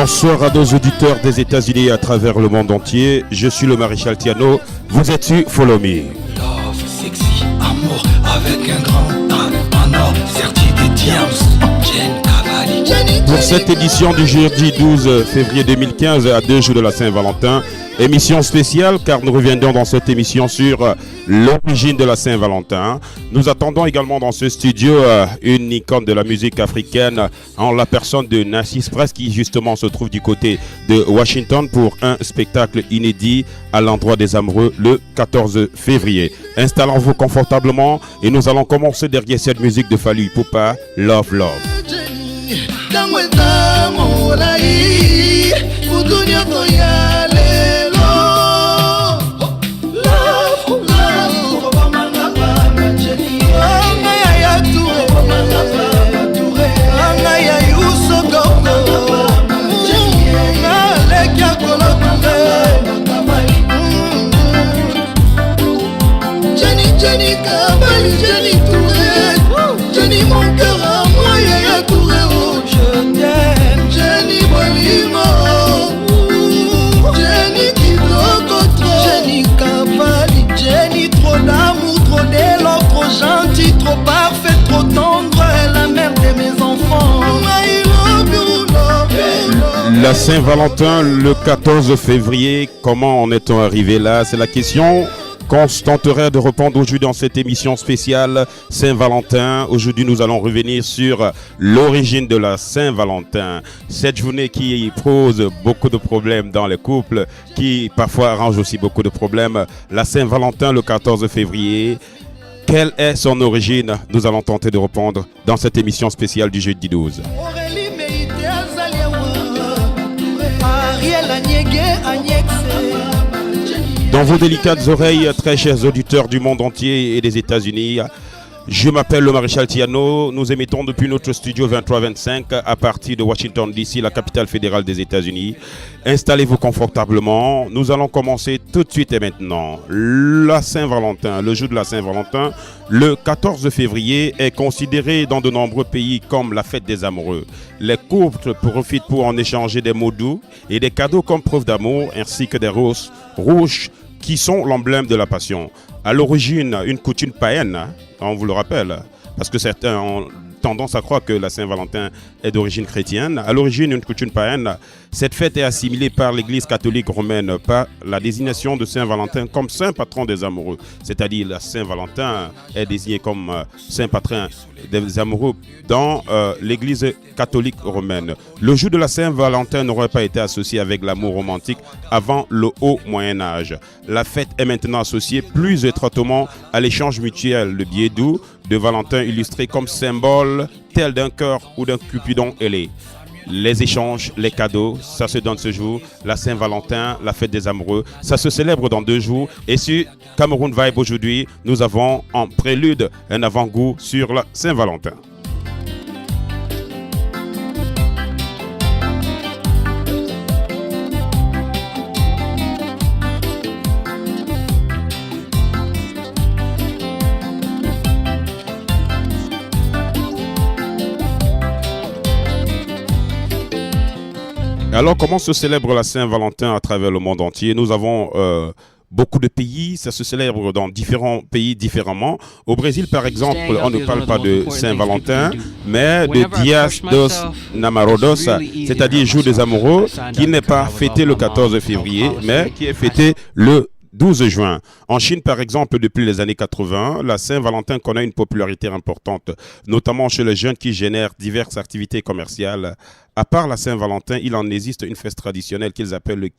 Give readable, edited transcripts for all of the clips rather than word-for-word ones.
Bonsoir à nos auditeurs des États-Unis et à travers le monde entier. Je suis le Maréchal Tiano. Vous êtes sur Follow Me. Love, sexy, amour avec un grand A, un or, certi des diams, Jen Cavalli. Pour cette édition du jeudi 12 février 2015, à 2 jours de la Saint-Valentin, émission spéciale car nous reviendrons dans cette émission sur l'origine de la Saint-Valentin. Nous attendons également dans ce studio une icône de la musique africaine en la personne de Narcisse Press qui justement se trouve du côté de Washington pour un spectacle inédit à l'endroit des amoureux le 14 février. Installons-vous confortablement et nous allons commencer derrière cette musique de Fally Ipupa, Love Love. Jenny Cavalli, Jenny Touré, Jenny mon cœur à moi, Yaya Touré, oh je t'aime, Jenny Bolimo, Jenny Kitoko trop, Jenny Cavalli, Jenny trop d'amour, trop d'élan, trop gentil, trop parfait, trop tendre, la mère de mes enfants. I love you, love you, love you. La Saint-Valentin le 14 février, comment en est-on arrivé là? C'est la question qu'on se tenterait de répondre aujourd'hui dans cette émission spéciale Saint-Valentin. Aujourd'hui, nous allons revenir sur l'origine de la Saint-Valentin. Cette journée qui pose beaucoup de problèmes dans les couples, qui parfois arrange aussi beaucoup de problèmes. La Saint-Valentin le 14 février. Quelle est son origine? Nous allons tenter de répondre dans cette émission spéciale du jeudi 12. Dans vos délicates oreilles, très chers auditeurs du monde entier et des États-Unis, je m'appelle le Maréchal Tiano. Nous émettons depuis notre studio 2325 à partir de Washington DC, la capitale fédérale des États-Unis. Installez-vous confortablement. Nous allons commencer tout de suite et maintenant. La Saint-Valentin, le jour de la Saint-Valentin, le 14 février, est considéré dans de nombreux pays comme la fête des amoureux. Les couples profitent pour en échanger des mots doux et des cadeaux comme preuve d'amour, ainsi que des roses rouges qui sont l'emblème de la passion. À l'origine, une coutume païenne, on vous le rappelle, parce que certains ont tendance à croire que la Saint-Valentin est d'origine chrétienne. À l'origine, une coutume païenne, cette fête est assimilée par l'Église catholique romaine par la désignation de Saint-Valentin comme saint patron des amoureux. C'est-à-dire, la Saint-Valentin est désigné comme saint patron des amoureux dans l'Église catholique romaine. Le jour de la Saint-Valentin n'aurait pas été associé avec l'amour romantique avant le haut Moyen-Âge. La fête est maintenant associée plus étroitement à l'échange mutuel, le billet doux de Valentin illustré comme symbole tel d'un cœur ou d'un cupidon ailé. Les échanges, les cadeaux, ça se donne ce jour. La Saint-Valentin, la fête des amoureux, ça se célèbre dans 2 jours. Et sur Cameroun Vibe aujourd'hui, nous avons en prélude un avant-goût sur la Saint-Valentin. Alors, comment se célèbre la Saint-Valentin à travers le monde entier? Nous avons beaucoup de pays, ça se célèbre dans différents pays différemment. Au Brésil, par exemple, on ne parle pas de Saint-Valentin, mais de Dias dos Namorados, c'est-à-dire jour des amoureux, qui n'est pas fêté le 14 février, mais qui est fêté le 12 juin. En Chine, par exemple, depuis les années 80, la Saint-Valentin connaît une popularité importante, notamment chez les jeunes qui génèrent diverses activités commerciales. À part la Saint-Valentin, il en existe une fête traditionnelle qu'ils appellent le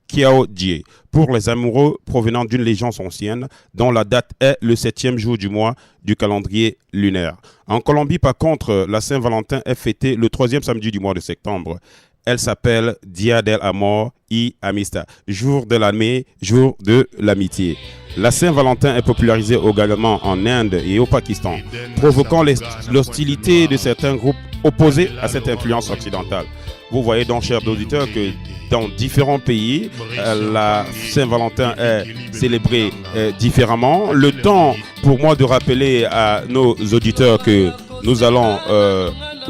Kiao Jie, pour les amoureux provenant d'une légende ancienne, dont la date est le 7e jour du mois du calendrier lunaire. En Colombie, par contre, la Saint-Valentin est fêtée le 3e samedi du mois de septembre. Elle s'appelle Dia del Amor y Amistad, jour de l'année, jour de l'amitié. La Saint-Valentin est popularisée également en Inde et au Pakistan, provoquant l'hostilité de certains groupes opposés à cette influence occidentale. Vous voyez donc, chers auditeurs, que dans différents pays, la Saint-Valentin est célébrée différemment. Le temps pour moi de rappeler à nos auditeurs que nous allons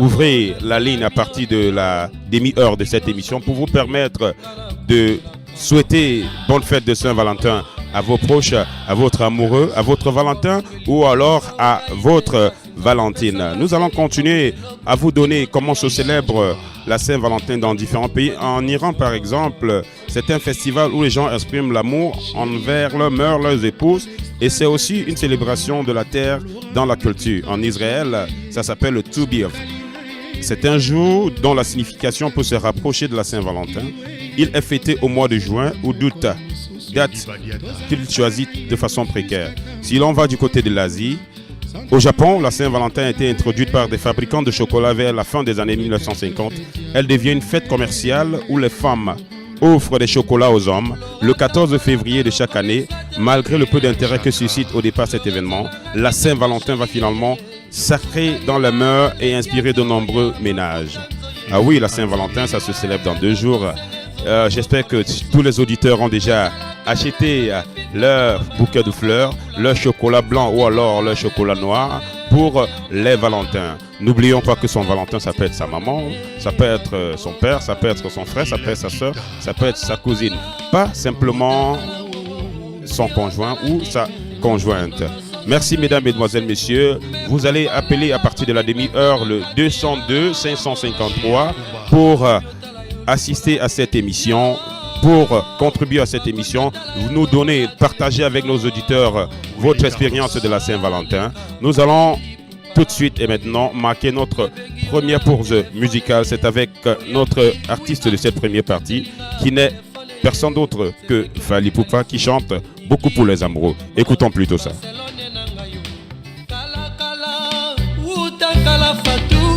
ouvrir la ligne à partir de la demi-heure de cette émission pour vous permettre de souhaiter bonne fête de Saint-Valentin à vos proches, à votre amoureux, à votre Valentin ou alors à votre Valentine. Nous allons continuer à vous donner comment se célèbre la Saint-Valentin dans différents pays. En Iran, par exemple, c'est un festival où les gens expriment l'amour envers leurs mères, leurs épouses. Et c'est aussi une célébration de la terre dans la culture. En Israël, ça s'appelle le Tu B'Av. C'est un jour dont la signification peut se rapprocher de la Saint-Valentin. Il est fêté au mois de juin ou d'août, date qu'il choisit de façon précaire. Si l'on va du côté de l'Asie, au Japon, la Saint-Valentin a été introduite par des fabricants de chocolat vers la fin des années 1950. Elle devient une fête commerciale où les femmes offrent des chocolats aux hommes le 14 février de chaque année. Malgré le peu d'intérêt que suscite au départ cet événement, la Saint-Valentin va finalement sacrer dans les mœurs et inspirer de nombreux ménages. Ah oui, la Saint-Valentin, ça se célèbre dans 2 jours. J'espère que tous les auditeurs ont déjà acheté leur bouquet de fleurs, leur chocolat blanc ou alors leur chocolat noir pour les Valentins. N'oublions pas que son Valentin, ça peut être sa maman, ça peut être son père, ça peut être son frère, ça peut être sa soeur, ça peut être sa cousine. Pas simplement son conjoint ou sa conjointe. Merci mesdames, mesdemoiselles, messieurs. Vous allez appeler à partir de la demi-heure le 202 553 pour assister à cette émission, pour contribuer à cette émission, vous nous donnez, partagez avec nos auditeurs votre expérience de la Saint-Valentin. Nous allons tout de suite et maintenant marquer notre première pause musicale. C'est avec notre artiste de cette première partie qui n'est personne d'autre que Fally Ipupa qui chante beaucoup pour les amoureux. Écoutons plutôt ça.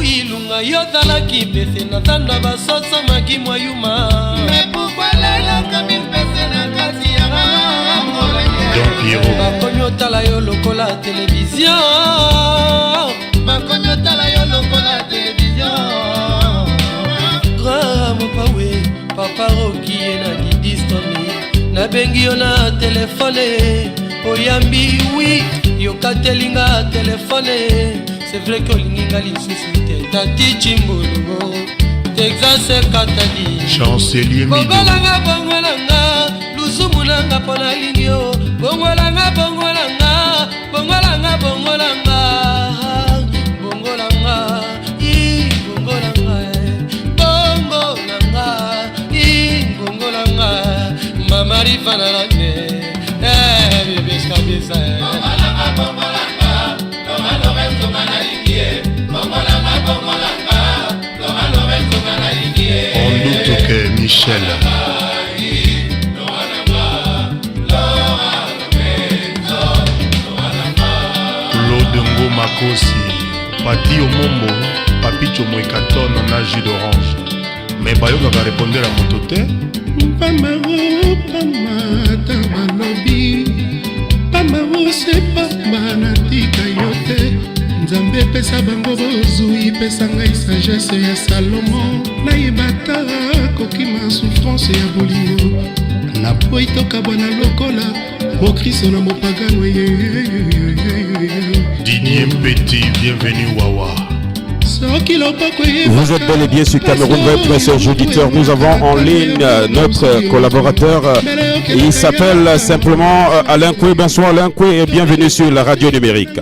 Ilunga yozalaki pese na tanda basoso maki mwayuma mais pourquoi lela comme pese na kasi ya bakonyotala yo lokola télévision bakonyotala yo lokola télévision gramo pawe papa roki na distoni na bengi yo na telefone oyambi oui yokatelinga telefone. C'est vrai que l'inga lisusu tati chimbolo Texas katadi chancelier bongolanga bongolanga lusumulanga pona lingio bongolanga bongolanga bongolanga bongolanga bongolanga i bongolanga bongolanga i bongolanga mama rifana lange bébé skabisa bongolanga bongolanga on doute que Michel Claude Makosi Pati Omombo Papicho Moekaton na jus d'orange mais Bayoka va répondre à mon toté Pamaro Pamata Malobi Pamaro c'est pas Manatika Yote Nzambe pesa bango bozui pesa ngai sagesse ya Salomo nayebata kokima souffrance ya bolingo na poitoka bwana lokola mokristo na mopagano Didier Petit, bienvenue Wawa. Vous êtes bel et bien sur Cameroun Web, mes chers auditeurs. Nous avons en ligne notre collaborateur. Il s'appelle simplement Alain Koué. Bonsoir Alain Koué et bienvenue sur la radio numérique.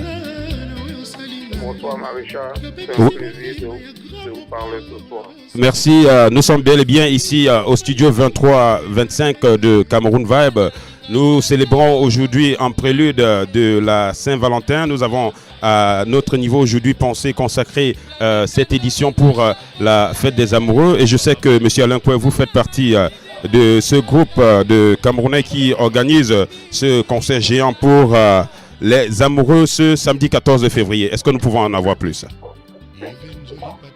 Bonsoir Maréchal, c'est un plaisir de vous parler ce soir. Merci, nous sommes bel et bien ici au studio 23-25 de Cameroun Vibe. Nous célébrons aujourd'hui en prélude de la Saint-Valentin. Nous avons à notre niveau aujourd'hui pensé consacrer cette édition pour la fête des amoureux. Et je sais que M. Alain Koué, vous faites partie de ce groupe de Camerounais qui organise ce concert géant pour les amoureux ce samedi 14 février. Est-ce que nous pouvons en avoir plus?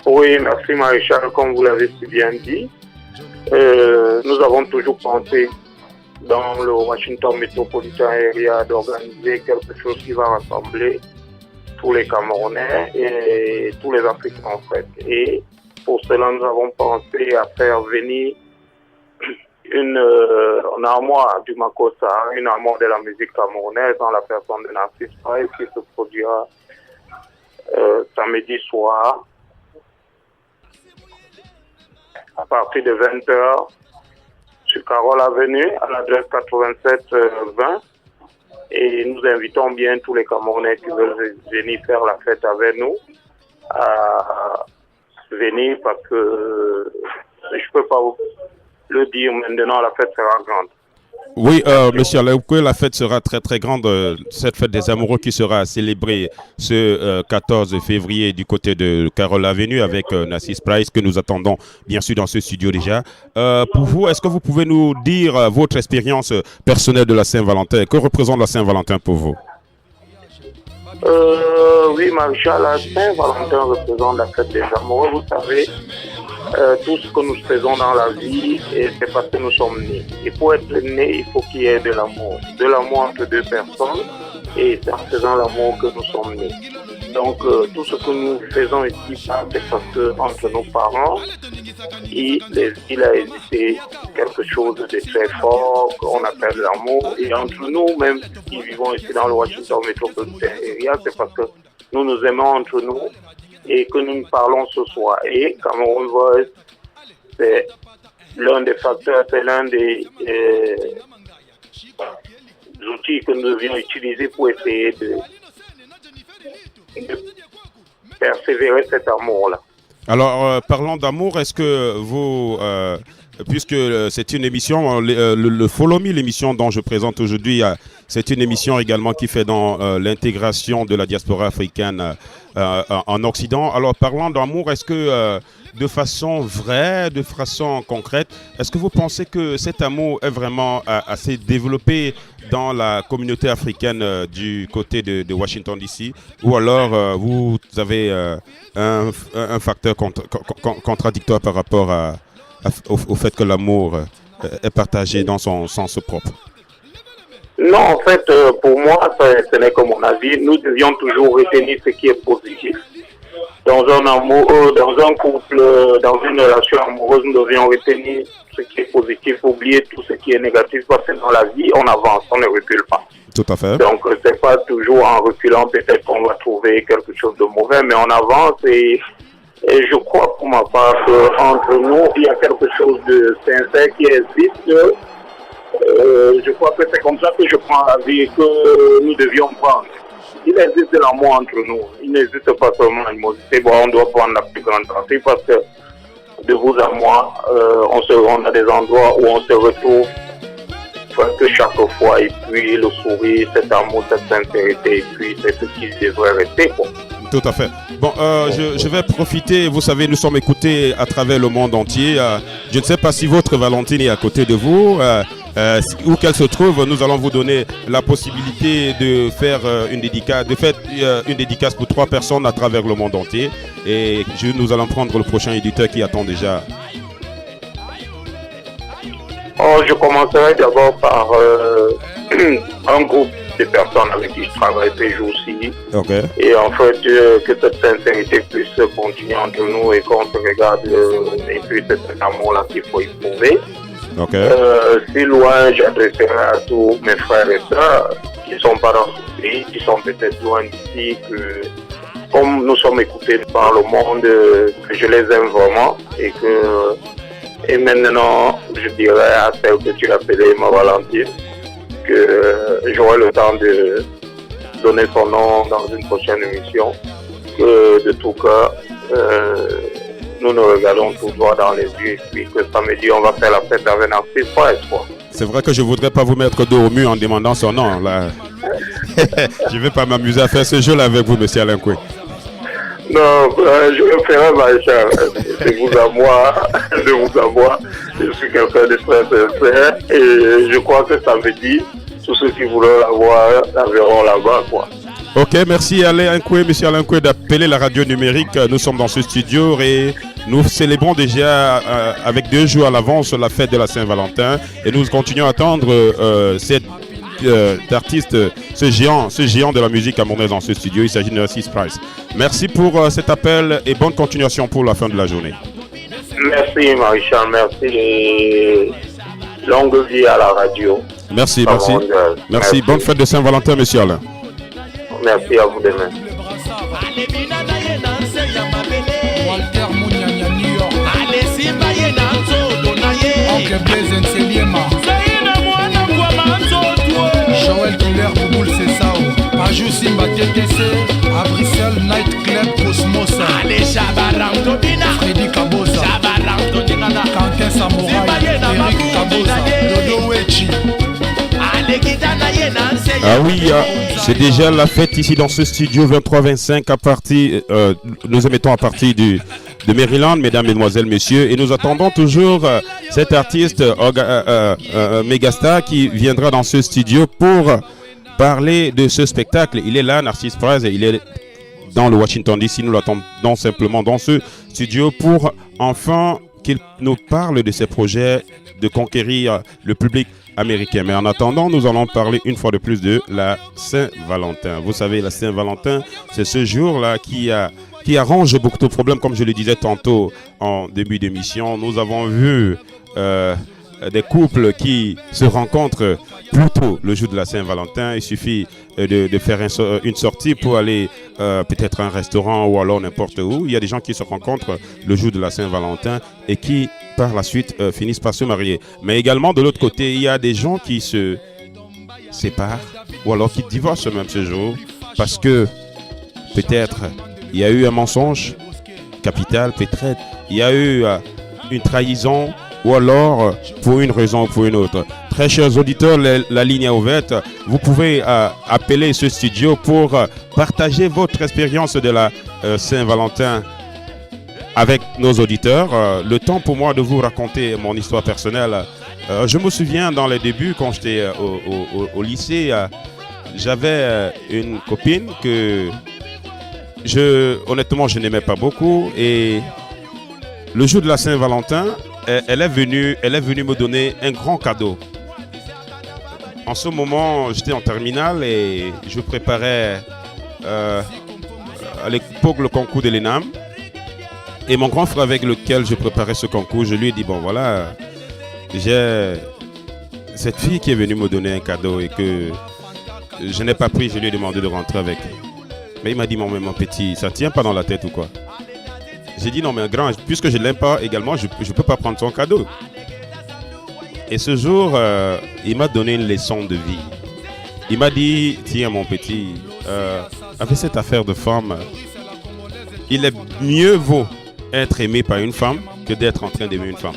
Oui, merci Maréchal, comme vous l'avez si bien dit. Nous avons toujours pensé dans le Washington Metropolitan Area d'organiser quelque chose qui va rassembler tous les Camerounais et tous les Africains en fait. Et pour cela, nous avons pensé à faire venir une armoire du Makossa, une armoire de la musique camerounaise dans la personne de Narcisse Faye qui se produira samedi soir à partir de 20h sur Carole Avenue à l'adresse 87-20. Et nous invitons bien tous les Camerounais qui veulent venir faire la fête avec nous à venir parce que je ne peux pas le dire maintenant, la fête sera grande. Oui, monsieur Alain-Koué, la fête sera très très grande. Cette fête des amoureux qui sera célébrée ce 14 février du côté de Carole Avenue avec Nassis Price que nous attendons bien sûr dans ce studio déjà. Pour vous, est-ce que vous pouvez nous dire votre expérience personnelle de la Saint-Valentin? Que représente la Saint-Valentin pour vous? Oui, Maréchal, la Saint-Valentin représente la fête des amoureux. Vous savez, tout ce que nous faisons dans la vie, c'est parce que nous sommes nés. Et pour être né, il faut qu'il y ait de l'amour. De l'amour entre deux personnes. Et c'est en faisant l'amour que nous sommes nés. Donc, tout ce que nous faisons ici, c'est parce que entre nos parents, il a existé quelque chose de très fort qu'on appelle l'amour. Et entre nous, même qui vivons ici dans le Washington Metropolitan Area, c'est parce que nous nous aimons entre nous et que nous parlons ce soir. Et Cameroun Voice, c'est l'un des facteurs, c'est l'un des outils que nous devions utiliser pour essayer de persévérer cet amour-là. Alors, parlons d'amour, est-ce que vous, puisque c'est une émission, le Follow Me, l'émission dont je présente aujourd'hui, c'est une émission également qui fait dans l'intégration de la diaspora africaine en Occident. Alors, parlant d'amour, est-ce que de façon vraie, de façon concrète, est-ce que vous pensez que cet amour est vraiment assez développé dans la communauté africaine du côté de Washington DC, ou alors vous avez un facteur contradictoire par rapport au fait que l'amour est partagé dans son sens propre? Non, en fait, pour moi, ce n'est que mon avis. Nous devions toujours retenir ce qui est positif. Dans un amour, dans un couple, dans une relation amoureuse, nous devions retenir ce qui est positif, oublier tout ce qui est négatif, parce que dans la vie, on avance, on ne recule pas. Tout à fait. Donc, c'est pas toujours en reculant, peut-être qu'on va trouver quelque chose de mauvais, mais on avance et je crois pour ma part qu'entre nous, il y a quelque chose de sincère qui existe. Je crois que c'est comme ça que je prends la vie que nous devions prendre. Il existe de l'amour entre nous. Il n'existe pas seulement l'animosité. Bon, on doit prendre la plus grande partie parce que de vous à moi, on a des endroits où on se retrouve presque chaque fois. Et puis le sourire, cet amour, cette sincérité, et puis c'est ce qui devrait rester, quoi. Tout à fait. Bon, je vais profiter. Vous savez, nous sommes écoutés à travers le monde entier. Je ne sais pas si votre Valentine est à côté de vous. Où qu'elle se trouve, nous allons vous donner la possibilité de faire une dédicace pour 3 personnes à travers le monde entier. Et nous allons prendre le prochain éditeur qui attend déjà. Je commencerai d'abord par un groupe de personnes avec qui je travaille ces jours-ci. Okay. Et en fait, que cette sincérité puisse continuer entre nous et qu'on se regarde et puis c'est cet amour-là qu'il faut éprouver. Okay. Si loin, j'adresserai à tous mes frères et sœurs qui ne sont pas dans ce pays, qui sont peut-être loin d'ici, que comme nous sommes écoutés par le monde, que je les aime vraiment et maintenant, je dirais à celle que tu appelais ma Valentine que j'aurai le temps de donner son nom dans une prochaine émission, que de tout cœur, nous nous regardons tout droit dans les yeux et puis que samedi on va faire la fête avec Nassis Price, quoi. C'est vrai que je ne voudrais pas vous mettre dos au mur en demandant son nom. Là. Je ne vais pas m'amuser à faire ce jeu-là avec vous, monsieur Alain-Koué. Non, je le ferai, ma chère. De vous à moi. Je suis quelqu'un de très sincère et je crois que samedi, tous ceux qui voulaient la voir, la verront là-bas, quoi. Ok, merci Alain-Koué, monsieur Alain-Koué d'appeler la radio numérique. Nous sommes dans ce studio et nous célébrons déjà avec 2 jours à l'avance la fête de la Saint-Valentin et nous continuons à attendre cet artiste, ce géant de la musique camerounaise dans ce studio. Il s'agit de Nassis Price. Merci pour cet appel et bonne continuation pour la fin de la journée. Merci Maréchal, merci et longue vie à la radio. Merci. Bonne fête de Saint-Valentin, monsieur Alain. Merci à vous demain. Walter Mouniania New York. Senseliema Joël Killer Bouboul César Ajou Simba TTC à Bruxelles Night Club Cosmos Freddy Kabosa Quentin Samouraï Eric Kabosa Dodo Wechi. Ah oui, c'est déjà la fête ici dans ce studio 23-25 à partir, nous émettons à partir de Maryland, mesdames, mesdemoiselles, messieurs, et nous attendons toujours cet artiste Megastar qui viendra dans ce studio pour parler de ce spectacle. Il est là, Narcisse Praz, il est dans le Washington DC, nous l'attendons simplement dans ce studio pour enfin qu'il nous parle de ses projets de conquérir le public américain. Mais en attendant, nous allons parler une fois de plus de la Saint-Valentin. Vous savez, la Saint-Valentin, c'est ce jour-là qui arrange beaucoup de problèmes, comme je le disais tantôt en début d'émission. Nous avons vu des couples qui se rencontrent plus tôt le jour de la Saint-Valentin. Il suffit de faire une sortie pour aller peut-être à un restaurant ou alors n'importe où. Il y a des gens qui se rencontrent le jour de la Saint-Valentin et qui par la suite finissent par se marier. Mais également de l'autre côté, il y a des gens qui se séparent ou alors qui divorcent même ce jour parce que peut-être il y a eu un mensonge capital, peut-être il y a eu une trahison ou alors pour une raison ou pour une autre. Très chers auditeurs, la ligne est ouverte. Vous pouvez appeler ce studio pour partager votre expérience de la Saint-Valentin avec nos auditeurs. Le temps pour moi de vous raconter mon histoire personnelle. Je me souviens dans les débuts, quand j'étais au lycée, j'avais une copine que honnêtement je n'aimais pas beaucoup, et le jour de la Saint-Valentin, elle est venue me donner un grand cadeau. En ce moment, j'étais en terminale et je préparais à l'époque le concours de l'ENAM. Et mon grand frère avec lequel je préparais ce concours, je lui ai dit, bon voilà, j'ai cette fille qui est venue me donner un cadeau et que je n'ai pas pris, je lui ai demandé de rentrer avec. Mais il m'a dit, mon petit, ça tient pas dans la tête ou quoi? J'ai dit non mais grand, puisque je ne l'aime pas également, je ne peux pas prendre son cadeau. Et ce jour, il m'a donné une leçon de vie. Il m'a dit, tiens mon petit, avec cette affaire de femme, il est mieux vaut être aimé par une femme que d'être en train d'aimer une femme.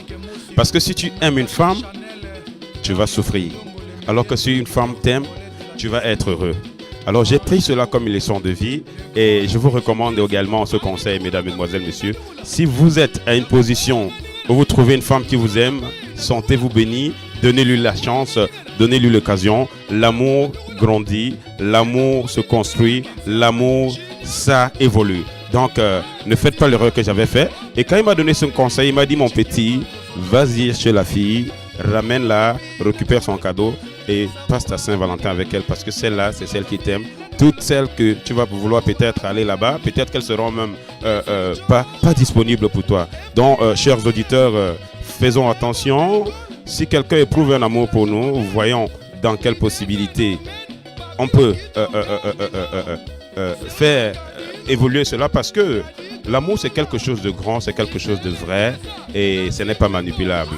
Parce que si tu aimes une femme, tu vas souffrir. Alors que si une femme t'aime, tu vas être heureux. Alors j'ai pris cela comme une leçon de vie et je vous recommande également ce conseil, mesdames, mesdemoiselles, messieurs. Si vous êtes à une position où vous trouvez une femme qui vous aime, sentez-vous béni, donnez-lui la chance, donnez-lui l'occasion. L'amour grandit, l'amour se construit, l'amour, ça évolue. Donc ne faites pas l'erreur que j'avais fait. Et quand il m'a donné ce conseil, il m'a dit, mon petit, vas-y chez la fille, ramène-la, récupère son cadeau et passe ta Saint-Valentin avec elle, parce que celle-là, c'est celle qui t'aime. Toutes celles que tu vas vouloir peut-être aller là-bas, peut-être qu'elles seront même pas disponibles pour toi. Donc, chers auditeurs, faisons attention. Si quelqu'un éprouve un amour pour nous, voyons dans quelle possibilité on peut faire évoluer cela, parce que l'amour, c'est quelque chose de grand, c'est quelque chose de vrai et ce n'est pas manipulable.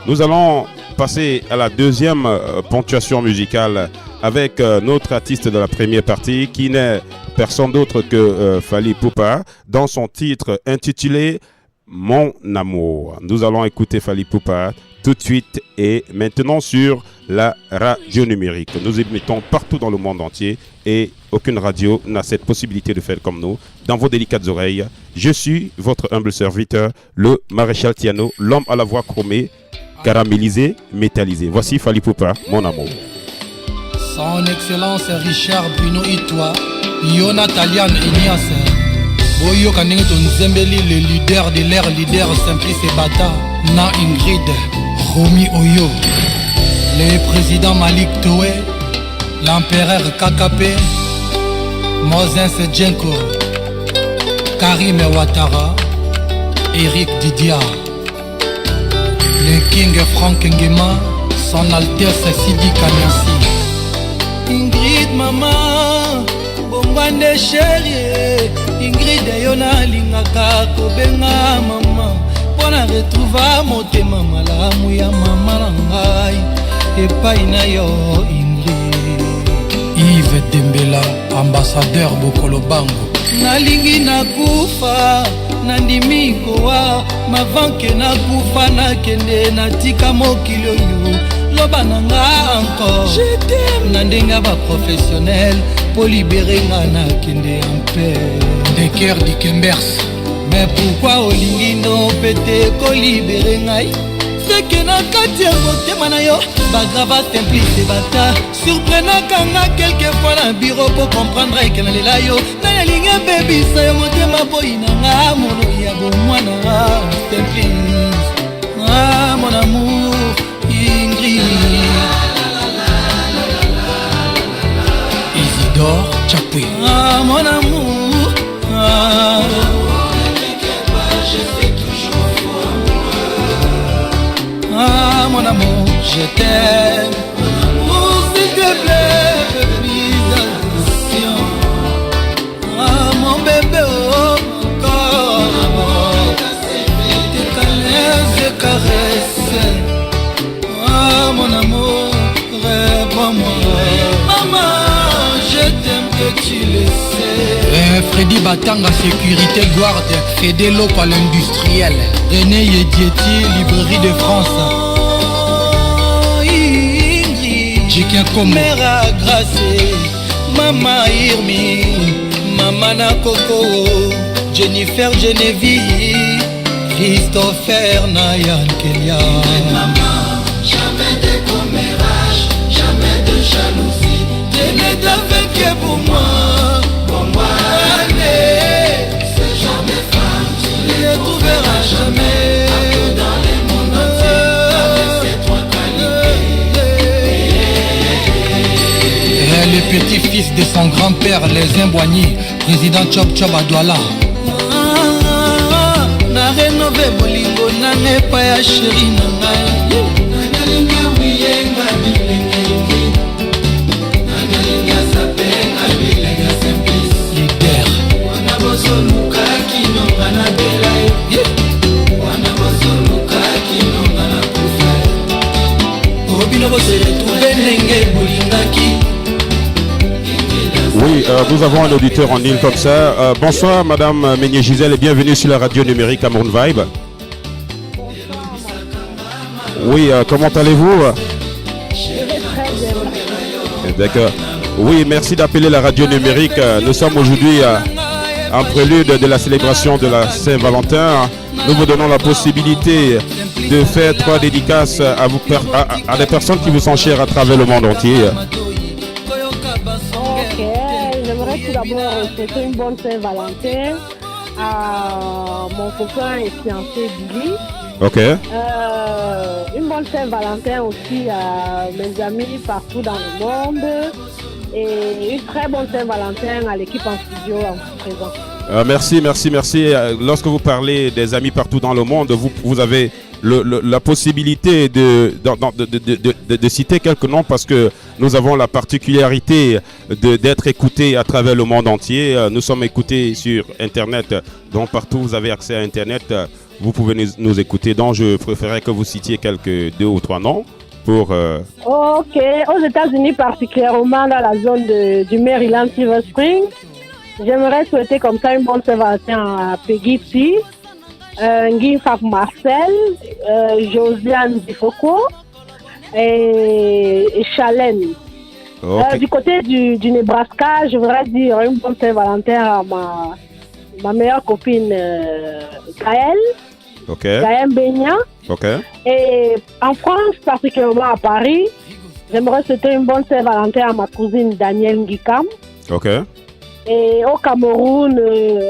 Nous allons passer à la deuxième ponctuation musicale avec notre artiste de la première partie qui n'est personne d'autre que Fally Ipupa dans son titre intitulé Mon Amour. Nous allons écouter Fally Ipupa tout de suite et maintenant sur la radio numérique. Nous émettons partout dans le monde entier et aucune radio n'a cette possibilité de faire comme nous. Dans vos délicates oreilles, je suis votre humble serviteur, le Maréchal Tiano, l'homme à la voix chromée, caramélisé, métallisé. Voici Fally Ipupa, Mon Amour. Son Excellence Richard Bruno Itwa, Yona Talian Ignace, Boyo Kanengeto Nzembeli, le leader de l'ère, leader Simplice Bata, Na Ingrid, Romy Oyo, le président Malik Toé, l'empereur KKP, Moses Djenko, Karim Ouattara, Eric Didia, le King Frank Ngema, son Altesse Sidi Kanyasi. Ingrid mama, bombande chérie, Ingrid yona lingaka kobenga mama, pona retrouva motema malamu ya mama nanga. epai na yo Ingrid. Yves Dembela, ambassadeur Bokolo Bango. Nalingi nakufa nandimi kowa mavanke nakufa nakende natika mokili oyo loba nanga encore na ndenga baprofessionnel po libere nga nakende en paix de cœur du Kembers. Mais pourquoi olingi no pete kolibere ngai seke na kati ya motema na yo bagrava simplice bata surprenaka nga quelquefois na bureau po comprendre eke nalela yo nani alingi abebisa yo motema boyi na nga mono ya bomwana simplice mon amour Ingrid Isidore Chapwe mon amour ah mon amour, je t'aime. Oh s'il te plaît, fais attention. Ah mon bébé, oh mon corps. Tes câlins, je caresse. Ah mon amour, réponds-moi. Maman, je t'aime que tu le sais. Freddy Batanga, sécurité guarde. Fédé Loco à l'industriel. René Yedieti, librairie de France. Jikin Komo Mera Gracé, Mama Irmi, Mama Nakoko, Jennifer Genevieve, Christopher Nayan Kelia. Maman, jamais de commérage, jamais de jalousie. Tu n'es avec pour moi, allez, c'est jamais femme, tu ne les trouveras jamais. Dans les mondes entiers, avec ces trois qualités. Le petit-fils de son grand-père, les Imboigny, président Chop Chop à Douala. Na rénové bolingo na nepa ya chéri na ngai. Nalinga wiyenga bilengi. Nalinga sapenga bilenga simplice. Leader. Wana bozoluka kino ngana belai. Wana bozoluka kino ngana kufa. Obino bozele trouver nenge bolingaki. Oui, nous avons un auditeur en ligne comme ça. Bonsoir Madame Meignet Gisèle et bienvenue sur la radio numérique Cameroun Vibe. Oui, comment allez-vous? D'accord. Oui, merci d'appeler la radio numérique. Nous sommes aujourd'hui en prélude de la célébration de la Saint-Valentin. Nous vous donnons la possibilité de faire 3 dédicaces à des personnes qui vous sont chères à travers le monde entier. J'aimerais tout d'abord souhaiter une bonne Saint-Valentin à mon copain et fiancé Billy. Ok. Une bonne Saint-Valentin aussi à mes amis partout dans le monde. Et une très bonne Saint-Valentin à l'équipe en studio en présent. Merci. Lorsque vous parlez des amis partout dans le monde, vous avez la possibilité de citer quelques noms parce que nous avons la particularité d'être écoutés à travers le monde entier. Nous sommes écoutés sur Internet, donc partout vous avez accès à Internet, vous pouvez nous écouter. Donc je préférerais que vous citiez quelques 2 ou 3 noms pour... Ok, aux États-Unis particulièrement dans la zone du Maryland, Silver Spring, j'aimerais souhaiter comme ça une bonne Saint-Valentin à Peggy P, Guy Faf Marcel, Josiane Difoko et Chalène. Okay. Du côté du Nebraska, je voudrais dire une bonne Saint-Valentin à ma meilleure copine Gaëlle, Gaëlle Beignan. Okay. Et en France, particulièrement à Paris, j'aimerais souhaiter une bonne Saint-Valentin à ma cousine Danielle Ngikam. Okay. Et au Cameroun,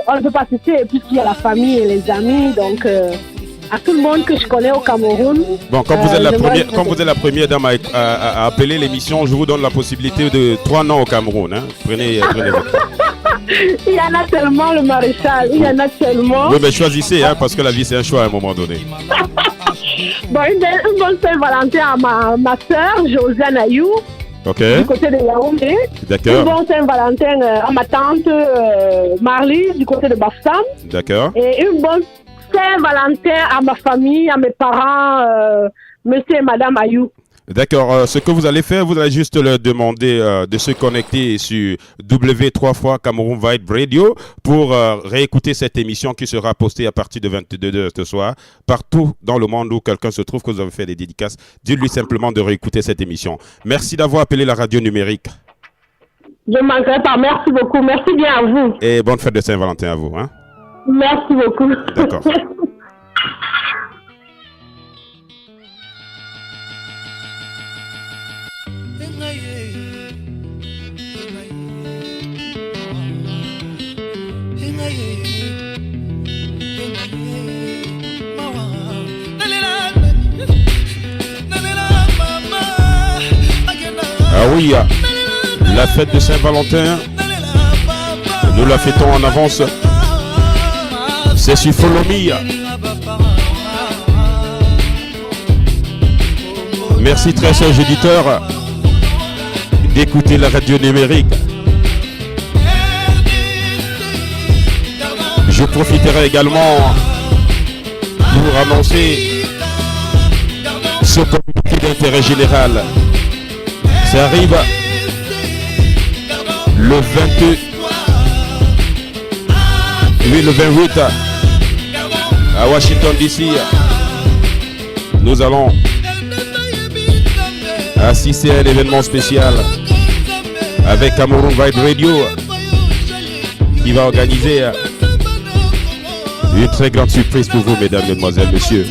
on ne peut pas citer puisqu'il y a la famille et les amis, donc à tout le monde que je connais au Cameroun. Bon, comme vous êtes la première dame à appeler l'émission, je vous donne la possibilité de 3 noms au Cameroun. Hein. Prenez Il y en a tellement, le maréchal, il y en a tellement. Oui, mais choisissez, hein, parce que la vie c'est un choix à un moment donné. Bon, une bonne Saint-Valentin à ma soeur, Josiane Ayou. Okay. Du côté de Yaoundé. D'accord. Une bonne Saint-Valentin à ma tante Marly du côté de Bafsam. D'accord. Et une bonne Saint-Valentin à ma famille, à mes parents, monsieur et madame Ayou. D'accord, ce que vous allez faire, vous allez juste leur demander de se connecter sur W3 Cameroun Vibe Radio pour réécouter cette émission qui sera postée à partir de 22h ce soir. Partout dans le monde où quelqu'un se trouve que vous avez fait des dédicaces, dites-lui simplement de réécouter cette émission. Merci d'avoir appelé la radio numérique. Je ne manquerai pas. Merci beaucoup. Merci bien à vous. Et bonne fête de Saint-Valentin à vous. Hein? Merci beaucoup. D'accord. Ah oui, la fête de Saint-Valentin, nous la fêtons en avance. C'est sur Follow Me. Merci très chers auditeurs d'écouter la radio numérique. Je profiterai également pour annoncer ce comité d'intérêt général. Ça arrive le 22, oui, le 28 à Washington DC. Nous allons assister à un événement spécial avec Cameroun Vibe Radio qui va organiser une très grande surprise pour vous, mesdames, mesdemoiselles, messieurs.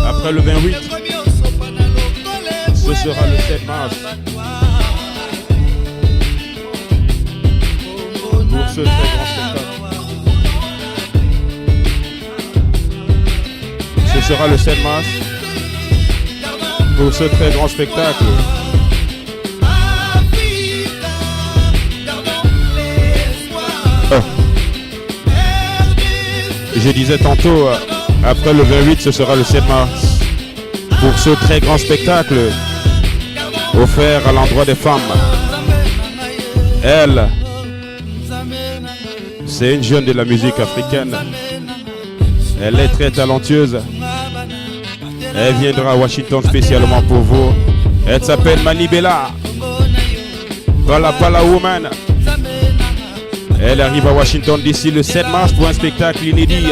Après le 28, ce sera le 7 mars. Pour ce très grand spectacle. Ce sera le 7 mars. Pour ce très grand spectacle. Je disais tantôt, après le 28, ce sera le 7 mars. Pour ce très grand spectacle offert à l'endroit des femmes. Elle, c'est une jeune de la musique africaine. Elle est très talentueuse. Elle viendra à Washington spécialement pour vous. Elle s'appelle Manibela. Pala Pala Woman. Elle arrive à Washington DC le 7 mars pour un spectacle inédit.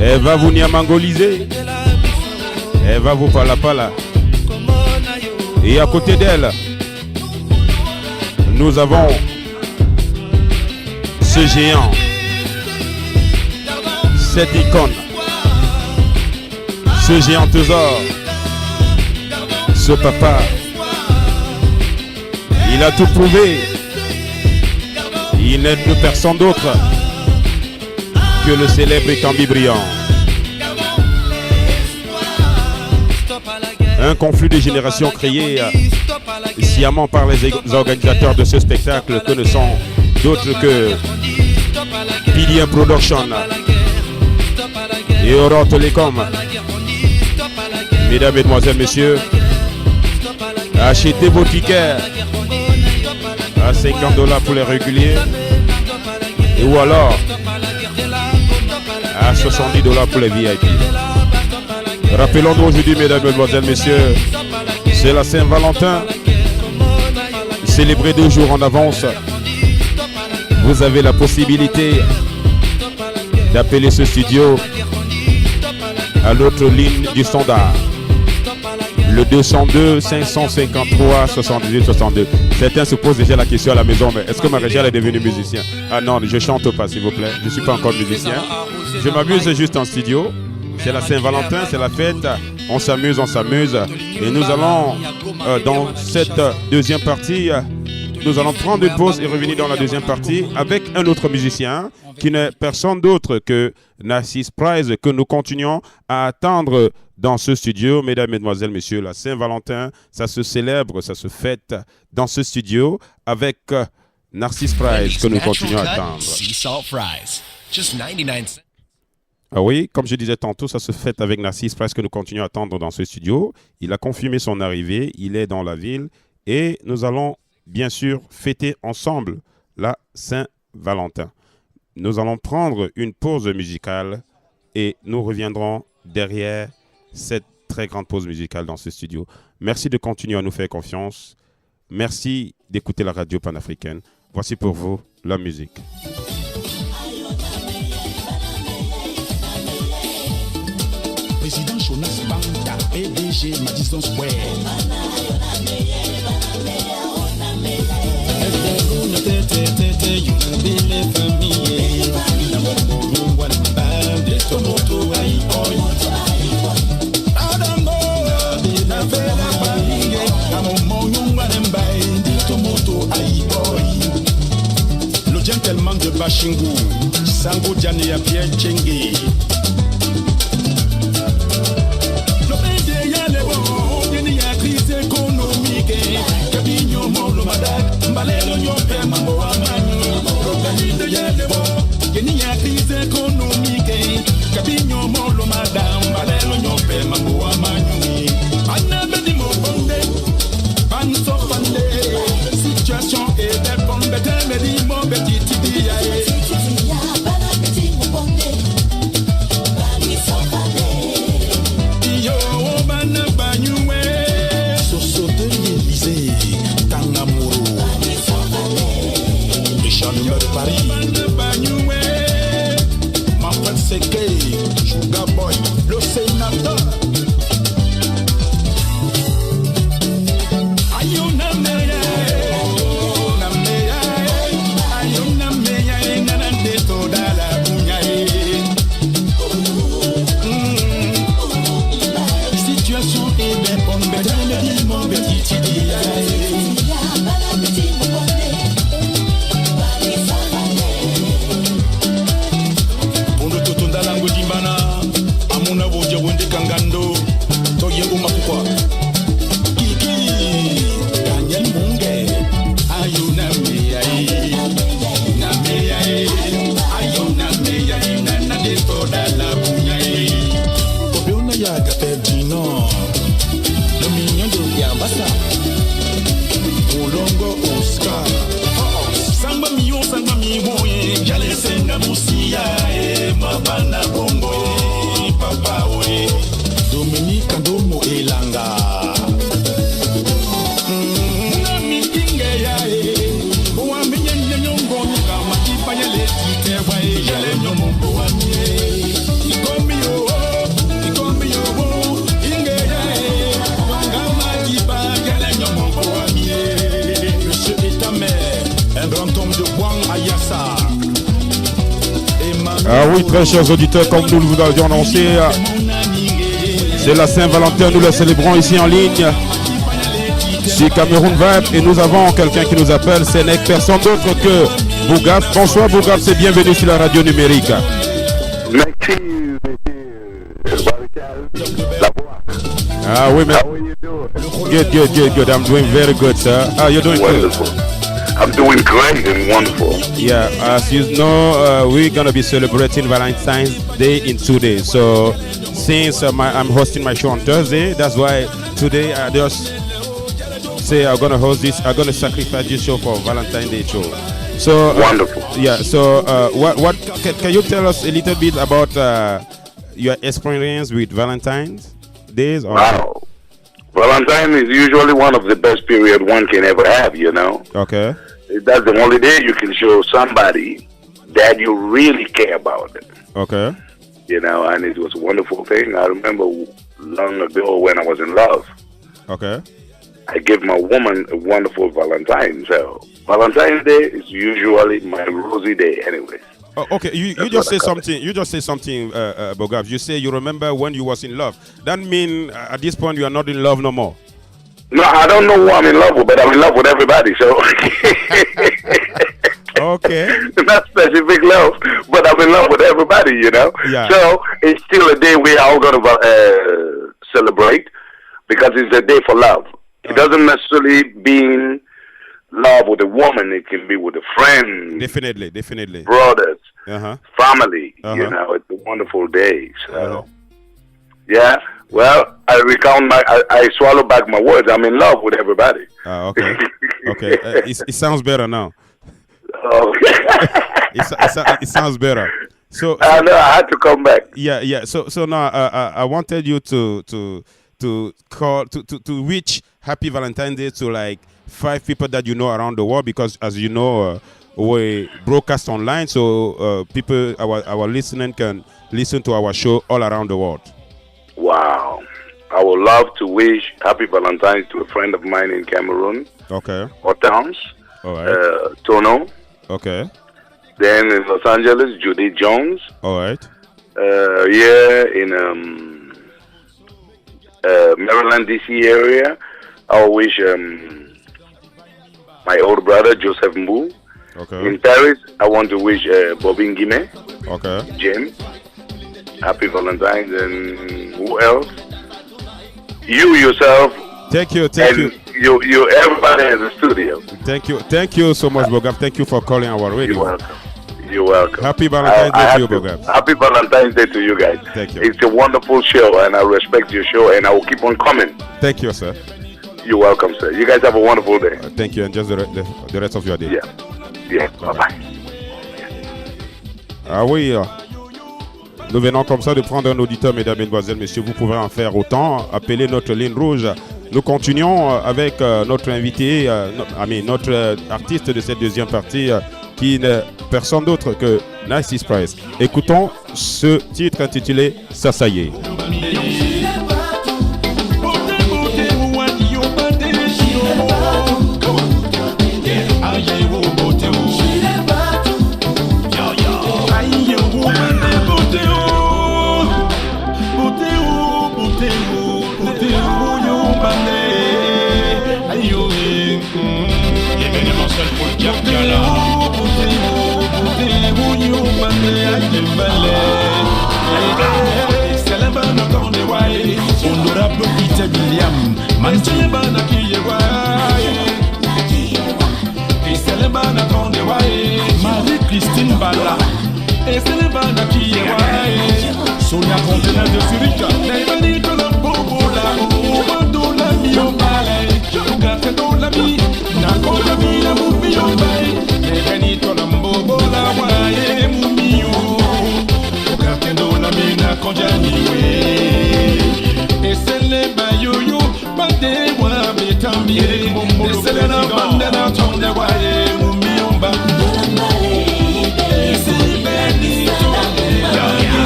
Elle va vous niamangoliser. Elle va vous pala. Et à côté d'elle, nous avons ce géant, cette icône, ce géant trésor, ce papa. Il a tout prouvé. Il n'est de personne d'autre que le célèbre Kambi Brillant. Un conflit de générations créé sciemment par les organisateurs de ce spectacle que ne sont d'autres que Pilien Production et Aurore Telecom. Mesdames, Mesdemoiselles, Messieurs, achetez vos tickets à $50 pour les réguliers ou alors à $70 pour les VIP. Rappelons-nous aujourd'hui, mesdames, mesdemoiselles, messieurs, c'est la Saint-Valentin, célébrée 2 jours en avance. Vous avez la possibilité d'appeler ce studio à l'autre ligne du standard, le 202 553 78 62. Certains se posent déjà la question à la maison, mais est-ce que Maréchal est devenu musicien? Ah non, je chante pas, s'il vous plaît, je ne suis pas encore musicien. Je m'amuse juste en studio. C'est la Saint-Valentin, c'est la fête, on s'amuse. Et nous allons, dans cette deuxième partie, nous allons prendre une pause et revenir dans la deuxième partie avec un autre musicien qui n'est personne d'autre que Narcisse Price, que nous continuons à attendre dans ce studio. Mesdames, Mesdemoiselles, Messieurs, la Saint-Valentin, ça se célèbre, ça se fête dans ce studio avec Narcisse Price que nous continuons à attendre. Ah oui, comme je disais tantôt, ça se fête avec Narcisse Price que nous continuons à attendre dans ce studio. Il a confirmé son arrivée, il est dans la ville et nous allons bien sûr fêter ensemble la Saint-Valentin. Nous allons prendre une pause musicale et nous reviendrons derrière cette très grande pause musicale dans ce studio. Merci de continuer à nous faire confiance. Merci d'écouter la radio panafricaine. Voici pour vous la musique. Président Jonas Banda, PDG Madison Square. Le gentleman de Bashingu, Sango Diane à Pierre Tchengue. Situation est belle comme bête, mais dis-moi petit tibia. Sugar Boy, le sénateur. Situation est bien bonne, mais mon petit Kangando, Toye Umakwa, Kiki, Daniel Munge, Ayuna Meyai, Nameyai, Ayuna Meyai, Nana de Toda la Bunyai, Obeuna Yaga Perdino, le mignon de Yambasa, Olongo Oscar, Samba Mio, Yale Senga Musia, Mabana Bongo, Papa Oe. Dominique Ndomo Elanga. Monsieur Etamé, un grand homme de Wang Ayassa. Ah oui, très chers auditeurs, comme nous vous avions annoncé, c'est la Saint-Valentin, nous la célébrons ici en ligne sur Cameroun Vibe et nous avons quelqu'un qui nous appelle, ce n'est personne d'autre que Bougaf. Bonsoir Bougaf, c'est bienvenue sur la radio numérique. Merci, monsieur Ah oui, mais... Good. I'm doing very good, sir. How are you doing? Wonderful. I'm doing great and wonderful. Yeah, as you know, we're going to be celebrating Valentine's Day in 2 days. So, since I'm hosting my show on Thursday, that's why today I just say I'm going to host this, I'm going to sacrifice this show for Valentine's Day show. So, wonderful. Yeah, so what can you tell us a little bit about your experience with Valentine's Days? Or? Wow. Valentine is usually one of the best period one can ever have, you know. Okay. That's the only day you can show somebody that you really care about it. Okay. You know, and it was a wonderful thing. I remember long ago when I was in love. Okay. I gave my woman a wonderful Valentine. So Valentine's Day is usually my rosy day anyway. Oh, okay, you just say something. You just say something, Bogav. You say you remember when you was in love. That mean at this point you are not in love no more. No, I don't know who I'm in love with, but I'm in love with everybody. So okay, not specific love, but I'm in love with everybody. You know. Yeah. So it's still a day we are all gonna celebrate because it's a day for love. It doesn't necessarily mean love with a woman. It can be with a friend. Definitely. Brothers, family. Uh-huh. You know, it's a wonderful day. So, yeah. Well, I swallow back my words. I'm in love with everybody. Okay. Okay. It sounds better now. Okay. It sounds better. So I know I had to come back. yeah. So now I wanted you to call to reach Happy Valentine's Day to like 5 people that you know around the world, because as you know we broadcast online, so people our listeners can listen to our show all around the world. Wow. I would love to wish Happy Valentine's to a friend of mine in Cameroon. Okay. Hortense. All right. Tono. Okay. Then in Los Angeles, Judy Jones. All right. In Maryland, D.C. area, I wish my old brother, Joseph Mbou. Okay. In Paris, I want to wish Bobin Guimet. Okay. James. Happy Valentine's. And who else? You yourself. Thank you. You everybody in the studio. Thank you so much, Bogab. Thank you for calling our radio. You're welcome. Happy Valentine's Day to you, Bogab. Happy Valentine's Day to you guys. Thank you. It's a wonderful show, and I respect your show, and I will keep on coming. Thank you, sir. You're welcome, sir. You guys have a wonderful day. Thank you, and just the rest of your day. Yeah. Bye-bye. Ah oui, nous venons comme ça de prendre un auditeur, mesdames, mesdemoiselles, messieurs. Vous pouvez en faire autant. Appelez notre ligne rouge. Nous continuons avec notre invité, notre artiste de cette deuxième partie, qui n'est personne d'autre que Nice Price. Écoutons ce titre intitulé Ça, ça y est. Honorable Peter William, Manchilebana et Selebana Kondewaye, Marie-Christine Bala, et Selebana Kiyewaye, Sonia Contenant de Zurich, Naïmani Colombola, Oubandola Miobale, Ugate Dolami, Nakolami, la Mumiobaye, Naïmani Colombola, Waye, Mumio, Ugate Dolami, Nakonjaniwe. Et c'est les bayouyou, bandé, moi, bétambié. Et c'est les bandana, ton de waye, moumiomba. Et c'est béni, et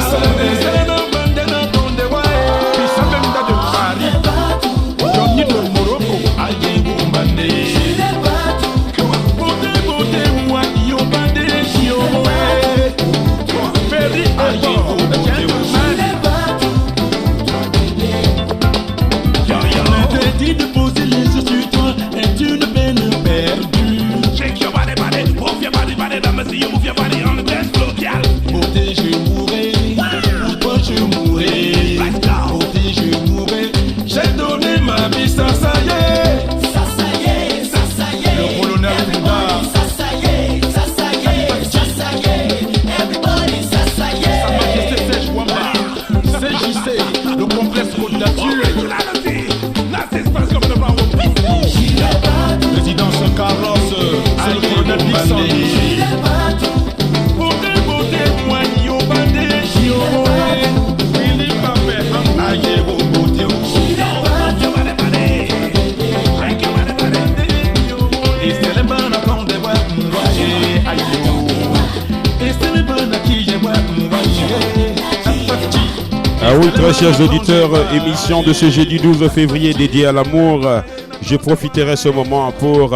c'est les bandana, ton de waye. Puis ça même de Paris, Johnny de Morocco, aïe, bombandé. Beauté, moi, yo bandé, yo ouais. Ferry, aïe, bombandé. Dit de poser les yeux sur toi est une peine perdue. Shake your body, move your body, let me see you move your body on the dance floor, girl. Beauté, je mourrai, pour toi je mourrai. Beauté, je mourrai, j'ai donné ma vie, ça y est. Ça y est. Le colonel Bouddha. Ça y est. Everybody, ça y est. Sa Majesté Serge Wamba, CJC, le complexe Côte d'Azur. Résidence Carlos, c'est le colonel Dixon. Beauté, moi, yo bandé, yo ouais. Philippe Papé, aïe, beauté, et c'est les bonnes qu'on dévoile, aïe, et c'est les bonnes qui j'aime, Ah oui, très chers auditeurs, émission de ce jeudi 12 février dédiée à l'amour. Je profiterai ce moment pour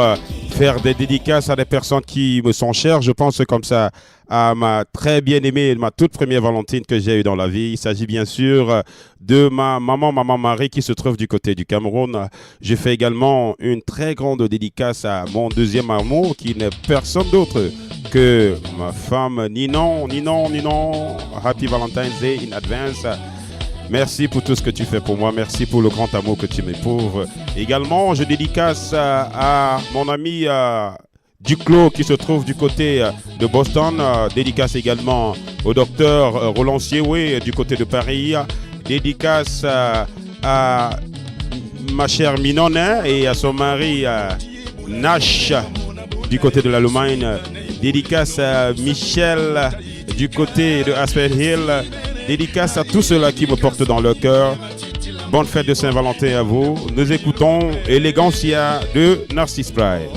faire des dédicaces à des personnes qui me sont chères. Je pense comme ça à ma très bien-aimée, ma toute première Valentine que j'ai eue dans la vie. Il s'agit bien sûr de ma maman Marie qui se trouve du côté du Cameroun. Je fais également une très grande dédicace à mon deuxième amour qui n'est personne d'autre que ma femme Ninon. Happy Valentine's Day in advance. Merci pour tout ce que tu fais pour moi. Merci pour le grand amour que tu m'éprouves. Également, je dédicace à mon ami Duclos qui se trouve du côté de Boston. Dédicace également au docteur Roland Siewé du côté de Paris. Dédicace à ma chère Minone et à son mari Nash du côté de l'Allemagne. Dédicace à Michel du côté de Aspen Hill. Dédicace à tous ceux-là qui me portent dans leur cœur. Bonne fête de Saint-Valentin à vous. Nous écoutons Elegancia de Narcisse Price.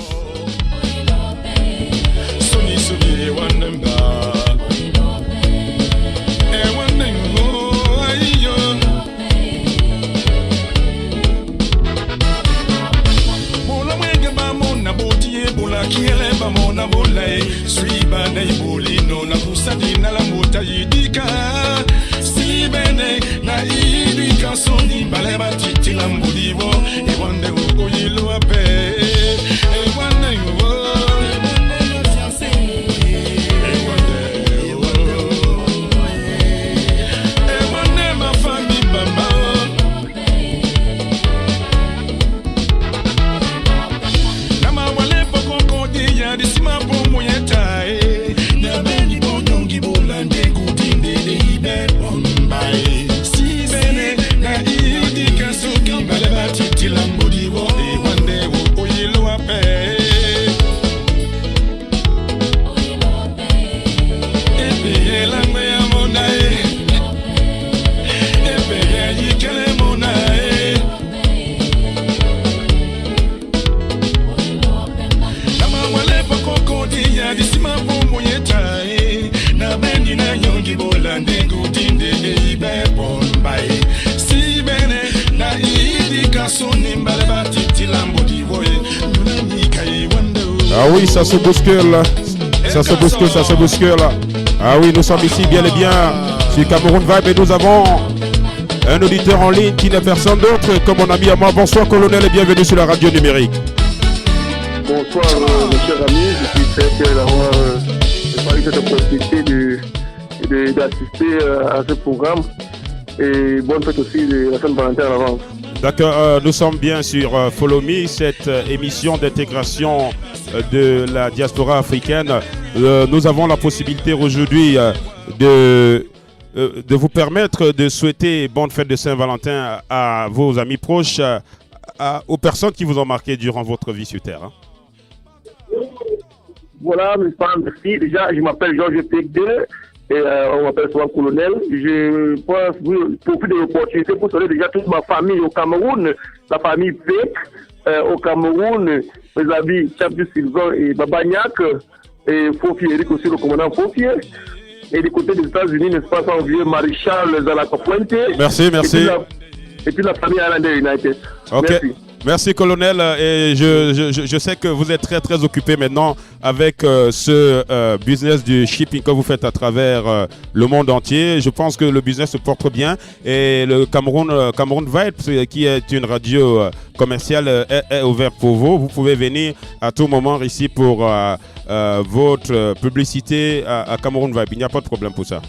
Ah oui, ça se bouscule. Ça se bouscule, ça se bouscule. Ah oui, nous sommes ici bien et bien sur Cameroun Vibe et nous avons un auditeur en ligne qui n'est personne d'autre que mon ami à moi. Bonsoir colonel et bienvenue sur la radio numérique. Bonsoir mon cher ami, je suis très fier d'avoir eu cette opportunité d'assister à ce programme et bonne fête aussi de la Saint-Valentin en avance. D'accord, nous sommes bien sur Follow Me, cette émission d'intégration de la diaspora africaine. Nous avons la possibilité aujourd'hui de vous permettre de souhaiter bonne fête de Saint-Valentin à vos amis proches, aux personnes qui vous ont marqué durant votre vie sur Terre. Hein. Voilà, merci. Déjà, je m'appelle Georges P2 et on m'appelle souvent colonel. Je pense profiter de l'opportunité pour saluer déjà toute ma famille au Cameroun, la famille Peck au Cameroun, mes amis Chapu Sylvain et Babagnac et Fofier, Eric aussi, le commandant Fofier. Et du côté des États-Unis, n'est-ce pas, sans oublier Maréchal Zalaka Pointe. Merci. Et puis la famille Islander United. Ok. Merci. Merci colonel et je sais que vous êtes très très occupé maintenant avec ce business du shipping que vous faites à travers le monde entier. Je pense que le business se porte bien et le Cameroun Vibe qui est une radio commerciale est ouvert pour vous. Vous pouvez venir à tout moment ici pour votre publicité à Cameroun Vibe. Il n'y a pas de problème pour ça.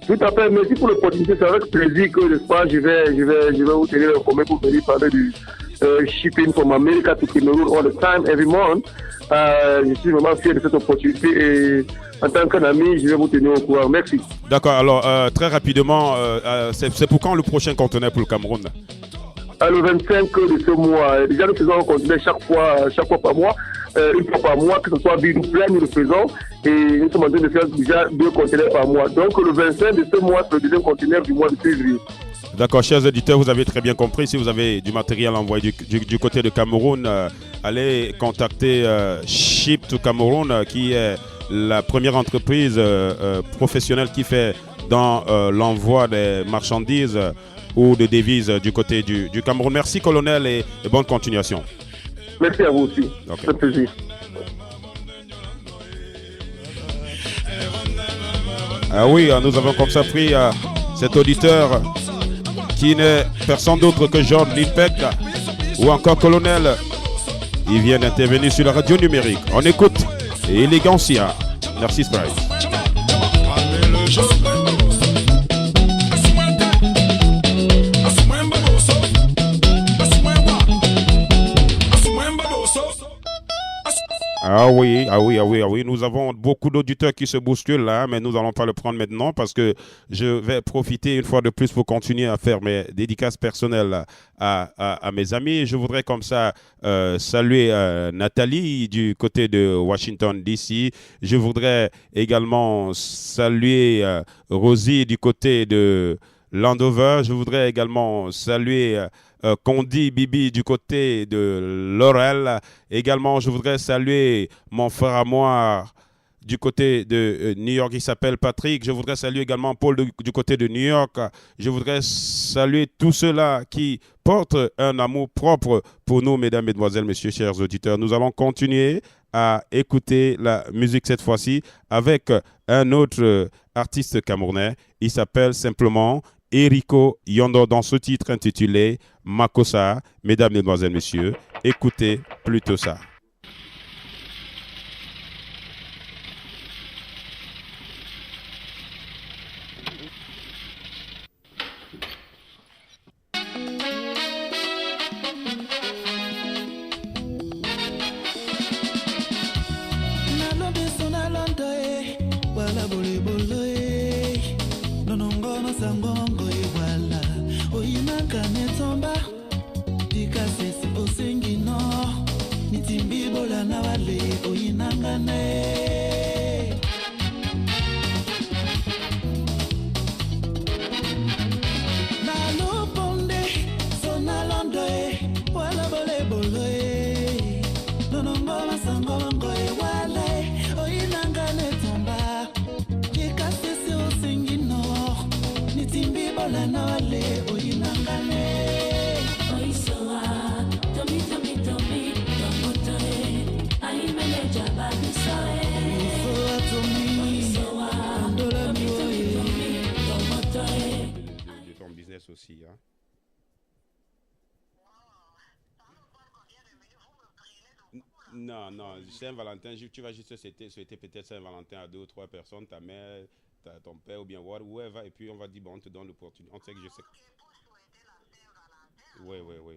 Tout à fait, merci pour l'opportunité. C'est avec plaisir que, n'est-ce pas, je vais vous tenir informé pour venir parler du shipping from America to Cameroon all the time, every month. Je suis vraiment fier de cette opportunité et en tant qu'un ami, je vais vous tenir au courant. Merci. D'accord, alors très rapidement, c'est pour quand le prochain conteneur pour le Cameroun? Le 25 de ce mois. Déjà, nous faisons un conteneur chaque fois par mois. Une fois par mois, que ce soit bidou plein, nous le faisons. Et nous sommes en train de faire déjà 2 conteneurs par mois. Donc le 25 de ce mois, c'est le deuxième conteneur du mois de février. D'accord, chers auditeurs, vous avez très bien compris. Si vous avez du matériel envoyé du côté de Cameroun, allez contacter Ship to Cameroun, qui est la première entreprise professionnelle qui fait dans l'envoi des marchandises ou de devises du côté du Cameroun. Merci colonel et bonne continuation. Merci à vous aussi. Okay. C'est un plaisir. Ah oui, nous avons comme ça pris cet auditeur qui n'est personne d'autre que John Lindbeck ou encore colonel. Il vient d'intervenir sur la radio numérique. On écoute Elegancia, Narcisse Price. Ah oui, ah oui, ah oui, ah oui. Nous avons beaucoup d'auditeurs qui se bousculent là, mais nous n'allons pas le prendre maintenant parce que je vais profiter une fois de plus pour continuer à faire mes dédicaces personnelles à mes amis. Je voudrais comme ça saluer Nathalie du côté de Washington, D.C. Je voudrais également saluer Rosie du côté de Landover. Je voudrais également saluer Condi Bibi du côté de Laurel. Également, je voudrais saluer mon frère à moi du côté de New York, il s'appelle Patrick. Je voudrais saluer également Paul du côté de New York. Je voudrais saluer tous ceux-là qui portent un amour propre pour nous, mesdames, mesdemoiselles, messieurs, chers auditeurs. Nous allons continuer à écouter la musique cette fois-ci avec un autre artiste camerounais. Il s'appelle simplement Eriko Yondo dans ce titre intitulé Makossa. Mesdames, mesdemoiselles, messieurs, écoutez plutôt ça. Aussi, hein. Non, non, Saint-Valentin, tu vas juste souhaiter peut-être Saint-Valentin à 2 ou 3 personnes, ta mère, ton père ou bien whoever, et puis on va dire, bon, on te donne l'opportunité. On sait que je sais. Oui, oui, oui.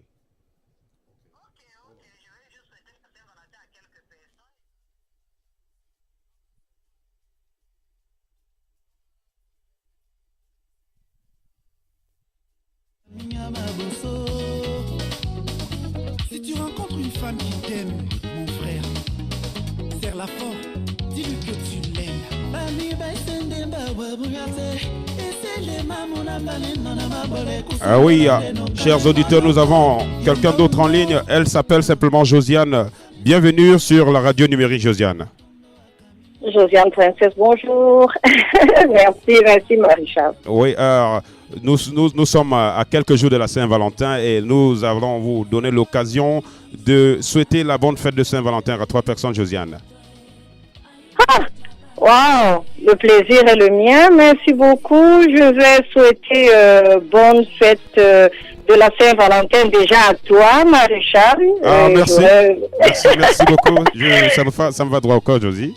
Ok, je vais juste souhaiter la Saint-Valentin à quelques personnes. Si tu rencontres une femme qui t'aime, mon frère, serre-la fort, dis-lui que tu l'aimes. Ah oui, chers auditeurs, nous avons quelqu'un d'autre en ligne. Elle s'appelle simplement Josiane. Bienvenue sur la radio numérique, Josiane. Josiane Princesse, bonjour. merci Marie-Charles. Oui, nous sommes à quelques jours de la Saint-Valentin et nous allons vous donner l'occasion de souhaiter la bonne fête de Saint-Valentin à 3 personnes, Josiane. Wow, le plaisir est le mien. Merci beaucoup. Je vais souhaiter bonne fête de la Saint-Valentin déjà à toi, Marie-Charles. Merci. Merci beaucoup. Ça me va droit au corps, Josie.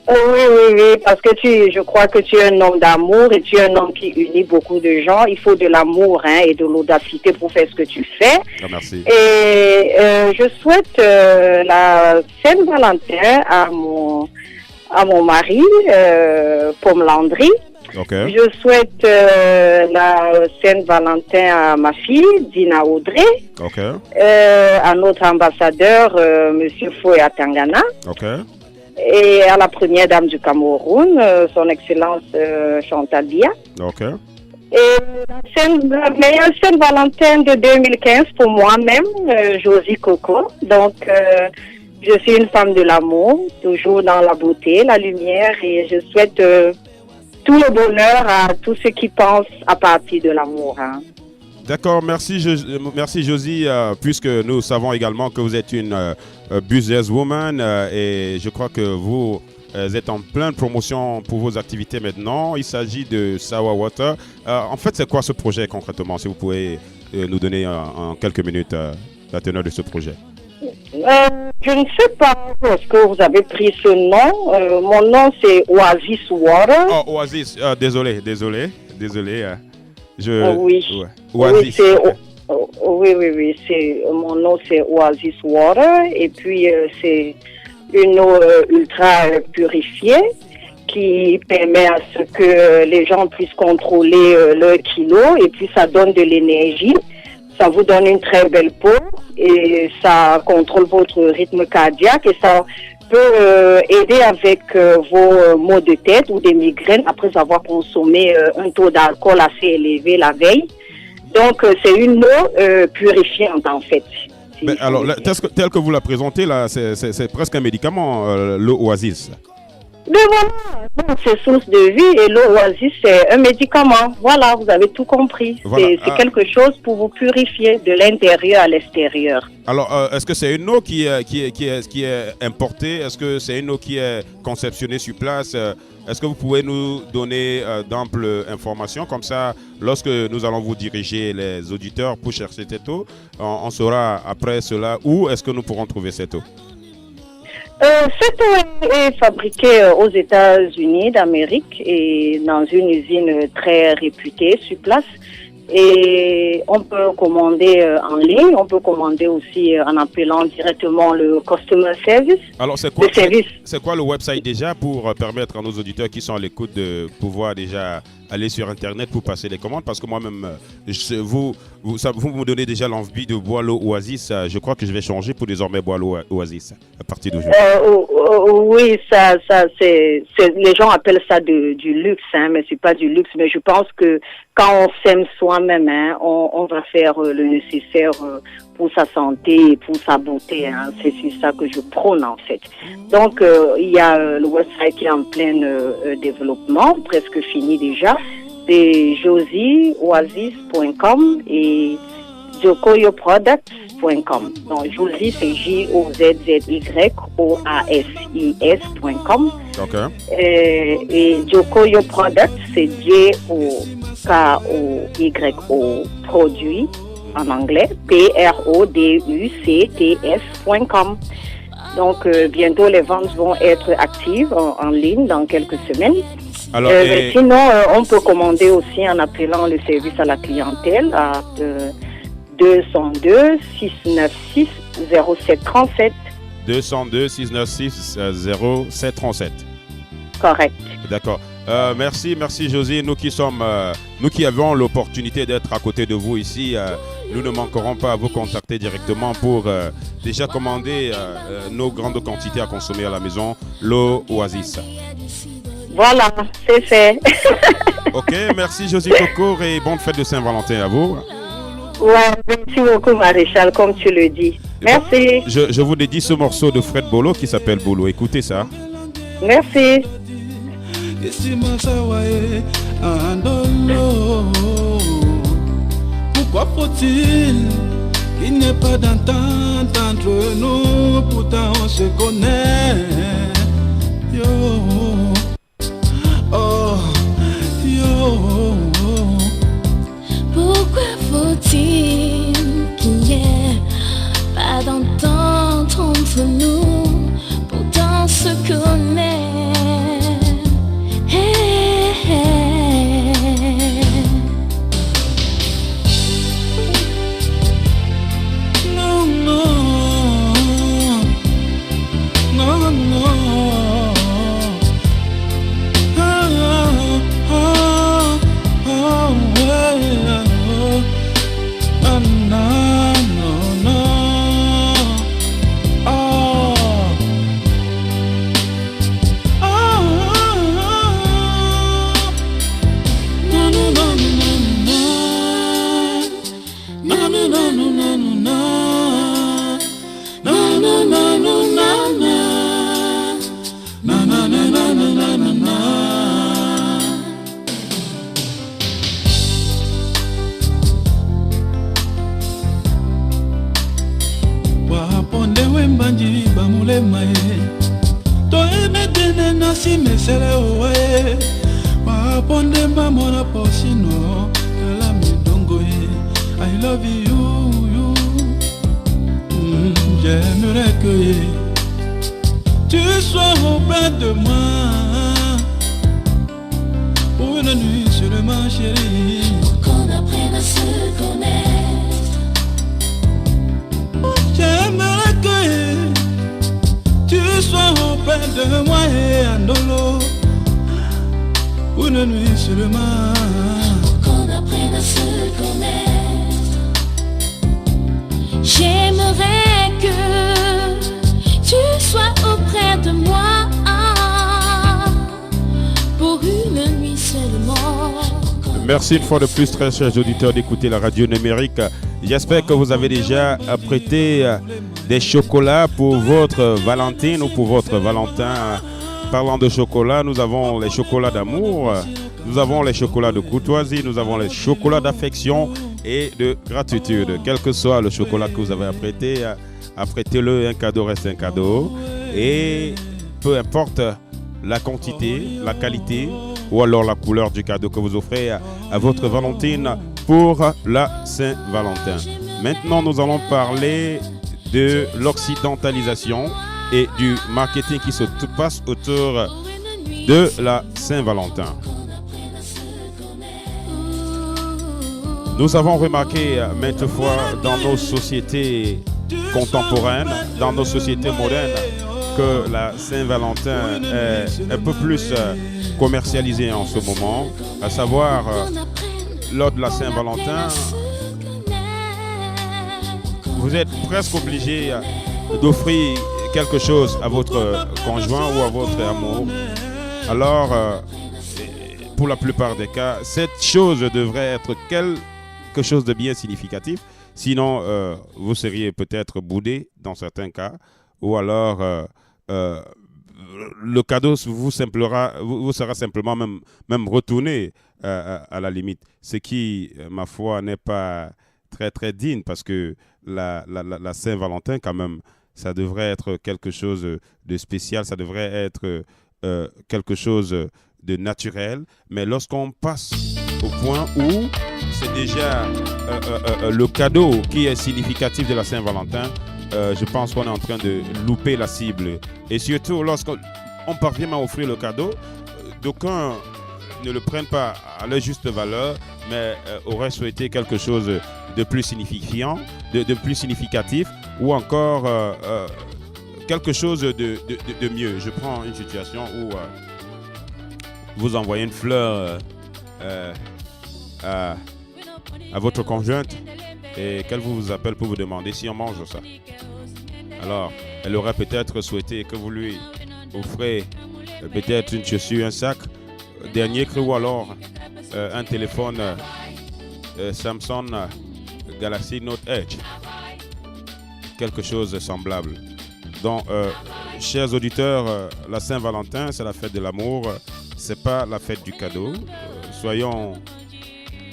Oui, parce que je crois que tu es un homme d'amour et tu es un homme qui unit beaucoup de gens. Il faut de l'amour et de l'audacité pour faire ce que tu fais. Merci. Et je souhaite la Saint-Valentin à mon mari, Pomme Landry. Okay. Je souhaite la Saint-Valentin à ma fille, Dina Audrey. Okay. À notre ambassadeur, Monsieur Foué Atangana. Okay. Et à la première dame du Cameroun, son Excellence Chantal Biya. Okay. Et la meilleure Saint-Valentin de 2015 pour moi-même, Josie Coco. Donc, je suis une femme de l'amour, toujours dans la beauté, la lumière, et je souhaite tout le bonheur à tous ceux qui pensent à partir de l'amour. D'accord, merci Josie, puisque nous savons également que vous êtes une businesswoman et je crois que vous êtes en pleine promotion pour vos activités maintenant. Il s'agit de Sawa Water. En fait, c'est quoi ce projet concrètement, si vous pouvez nous donner en quelques minutes la teneur de ce projet? Je ne sais pas est-ce que vous avez pris ce nom. Mon nom c'est Oasis Water. Oh, Oasis, désolé. Oui. Ouais. Oasis. Oui, mon nom c'est Oasis Water et puis c'est une eau ultra purifiée qui permet à ce que les gens puissent contrôler leur kilo et puis ça donne de l'énergie. Ça vous donne une très belle peau et ça contrôle votre rythme cardiaque et ça peut aider avec vos maux de tête ou des migraines après avoir consommé un taux d'alcool assez élevé la veille. Donc c'est une eau purifiante en fait. Mais alors, tel que vous la présentez là, c'est presque un médicament, l'eau Oasis. Mais voilà, c'est source de vie et l'eau Oasis c'est un médicament. Voilà, vous avez tout compris. Voilà. C'est quelque chose pour vous purifier de l'intérieur à l'extérieur. Alors, est-ce que c'est une eau qui est importée? Est-ce que c'est une eau qui est conceptionnée sur place? Est-ce que vous pouvez nous donner d'amples informations? Comme ça, lorsque nous allons vous diriger les auditeurs pour chercher cette eau, on saura après cela où est-ce que nous pourrons trouver cette eau. Cette eau est fabriquée aux États-Unis d'Amérique et dans une usine très réputée sur place. Et on peut commander en ligne, on peut commander aussi en appelant directement le customer service. Alors c'est quoi le website déjà pour permettre à nos auditeurs qui sont à l'écoute de pouvoir déjà aller sur internet pour passer les commandes? Parce que moi-même, vous me donnez déjà l'envie de boire l'eau Oasis. Je crois que je vais changer pour désormais boire l'eau Oasis à partir d'aujourd'hui. Oui, ça les gens appellent ça du luxe, hein, mais c'est pas du luxe. Mais je pense que quand on s'aime soi-même, hein, on va faire le nécessaire pour sa santé et pour sa beauté. Hein. C'est ça que je prône en fait. Donc il y a le website qui est en plein développement, presque fini déjà. C'est josyoasis.com et jokoyoproducts.com. Donc Josie c'est JOZZYOASIS.com. Okay. Et Jokoyo Products c'est JOKOYO produit en anglais PRODUCTS.com. Donc bientôt les ventes vont être actives en ligne dans quelques semaines. Alors, sinon on peut commander aussi en appelant le service à la clientèle à 202 696 0737. 202 696 0737. Correct. D'accord. Merci Josie. Nous qui avons l'opportunité d'être à côté de vous ici, nous ne manquerons pas à vous contacter directement pour déjà commander nos grandes quantités à consommer à la maison, l'eau Oasis. Voilà, c'est fait. Ok, merci Josie Coco et bonne fête de Saint-Valentin à vous. Ouais, merci beaucoup Maréchal, comme tu le dis. Merci. Je vous dédie ce morceau de Fred Bolo qui s'appelle Bolo. Écoutez ça. Merci. Pourquoi faut-il qu'il n'y ait pas d'entente entre nous? Pourtant on se connaît. Yo, oh, yo. Pourquoi faut-il qu'il n'y ait pas d'entente entre nous? Pourtant on se connaît. J'aimerais que tu sois auprès de moi pour une nuit seulement, chérie. Pour qu'on apprenne à se connaître. J'aimerais que tu sois de moi et Andolo, une nuit seulement. Qu'on apprenne à se connaître. J'aimerais que tu sois auprès de moi pour une nuit seulement. Merci une fois de plus, très chers auditeurs, d'écouter la radio numérique. J'espère que vous avez déjà prêté des chocolats pour votre Valentine ou pour votre Valentin. Parlant de chocolat, nous avons les chocolats d'amour, nous avons les chocolats de courtoisie, nous avons les chocolats d'affection et de gratitude. Quel que soit le chocolat que vous avez apprêté, apprêtez-le, un cadeau reste un cadeau. Et peu importe la quantité, la qualité ou alors la couleur du cadeau que vous offrez à votre Valentine pour la Saint-Valentin. Maintenant, nous allons parler de l'occidentalisation et du marketing qui se passe autour de la Saint-Valentin. Nous avons remarqué maintes fois dans nos sociétés contemporaines, dans nos sociétés modernes, que la Saint-Valentin est un peu plus commercialisée en ce moment, à savoir lors de la Saint-Valentin, vous êtes presque obligé d'offrir quelque chose à votre conjoint ou à votre amour. Alors, pour la plupart des cas, cette chose devrait être quelque chose de bien significatif. Sinon, vous seriez peut-être boudé dans certains cas. Ou alors, le cadeau vous sera simplement même retourné à la limite. Ce qui, ma foi, n'est pas très, très digne parce que la Saint-Valentin, quand même, ça devrait être quelque chose de spécial, ça devrait être quelque chose de naturel. Mais lorsqu'on passe au point où c'est déjà le cadeau qui est significatif de la Saint-Valentin, je pense qu'on est en train de louper la cible. Et surtout, lorsqu'on parvient à offrir le cadeau, d'aucuns ne le prennent pas à leur juste valeur, mais auraient souhaité quelque chose de plus signifiant, de plus significatif, ou encore quelque chose de mieux. Je prends une situation où vous envoyez une fleur à votre conjointe et qu'elle vous appelle pour vous demander si on mange ça. Alors, elle aurait peut-être souhaité que vous lui offrez peut-être une chaussure, un sac, dernier cri, ou alors un téléphone Samsung Galaxy Note Edge. Quelque chose de semblable. Donc, chers auditeurs, la Saint-Valentin, c'est la fête de l'amour. C'est pas la fête du cadeau. Soyons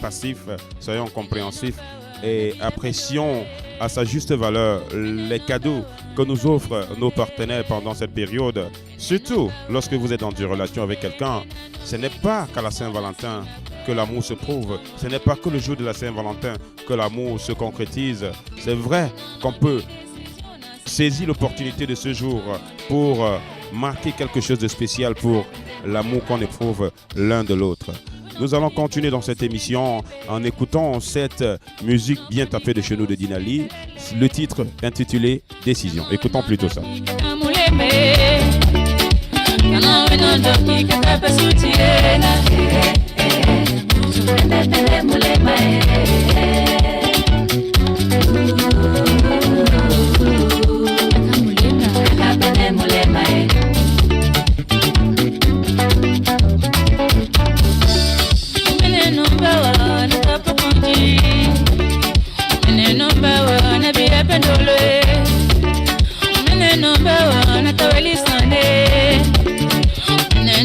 passifs, soyons compréhensifs et apprécions à sa juste valeur les cadeaux que nous offrent nos partenaires pendant cette période. Surtout lorsque vous êtes dans une relation avec quelqu'un, ce n'est pas qu'à la Saint-Valentin que l'amour se prouve. Ce n'est pas que le jour de la Saint-Valentin que l'amour se concrétise. C'est vrai qu'on peut saisir l'opportunité de ce jour pour marquer quelque chose de spécial pour l'amour qu'on éprouve l'un de l'autre. Nous allons continuer dans cette émission en écoutant cette musique bien tapée de chez nous de Dinali, le titre intitulé Décision. Écoutons plutôt ça.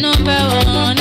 Number one,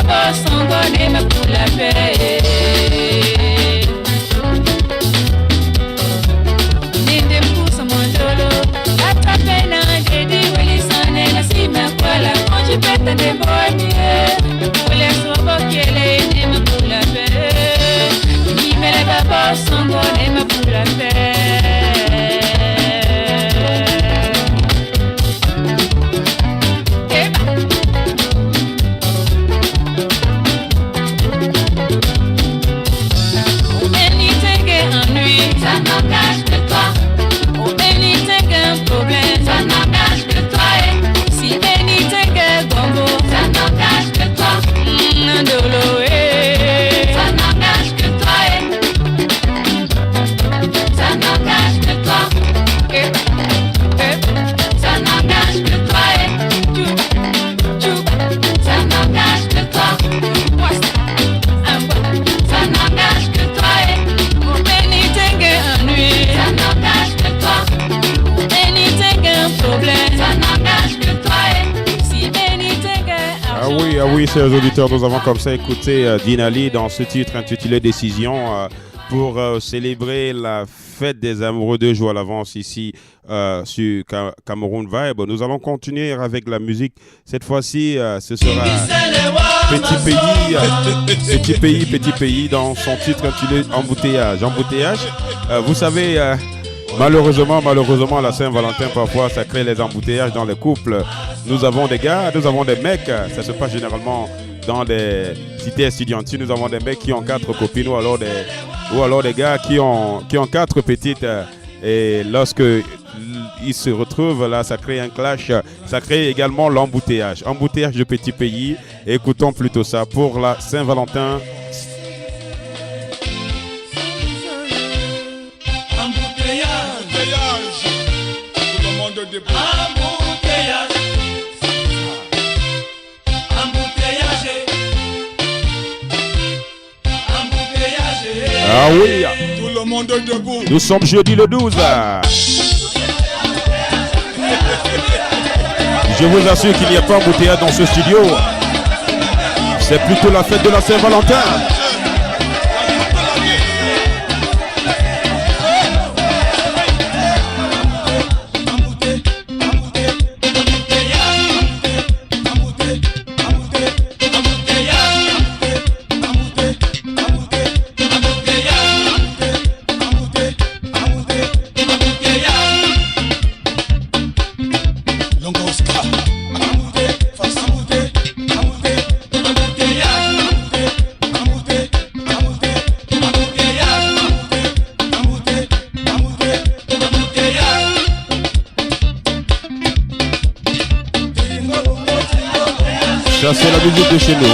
baba sangone me pour la paix. Ninde pousse mon dolo, attrape na dedi weli sane na si me kola, quand je pète des bonniers, pour les sobo kele ne me pour la paix. Ni me le baba sangone me pour la paix. Oui, chers auditeurs, nous avons comme ça écouté Dinali dans ce titre intitulé Décision pour célébrer la fête des amoureux 2 jours à l'avance ici sur Cameroun Vibe. Nous allons continuer avec la musique. Cette fois-ci, ce sera Petit pays dans son titre intitulé Embouteillage. Vous savez, malheureusement, la Saint-Valentin, parfois, ça crée les embouteillages dans les couples. Nous avons des gars, nous avons des mecs. Ça se passe généralement dans des cités estudiantines. Nous avons des mecs qui ont 4 copines ou alors des gars qui ont 4 petites. Et lorsque ils se retrouvent là, ça crée un clash. Ça crée également l'embouteillage. Embouteillage de Petit pays. Écoutons plutôt ça pour la Saint-Valentin. Ah oui, tout le monde debout. Nous sommes jeudi le 12. Je vous assure qu'il n'y a pas embouteillage dans ce studio. C'est plutôt la fête de la Saint-Valentin. Ça, c'est la musique de chez nous.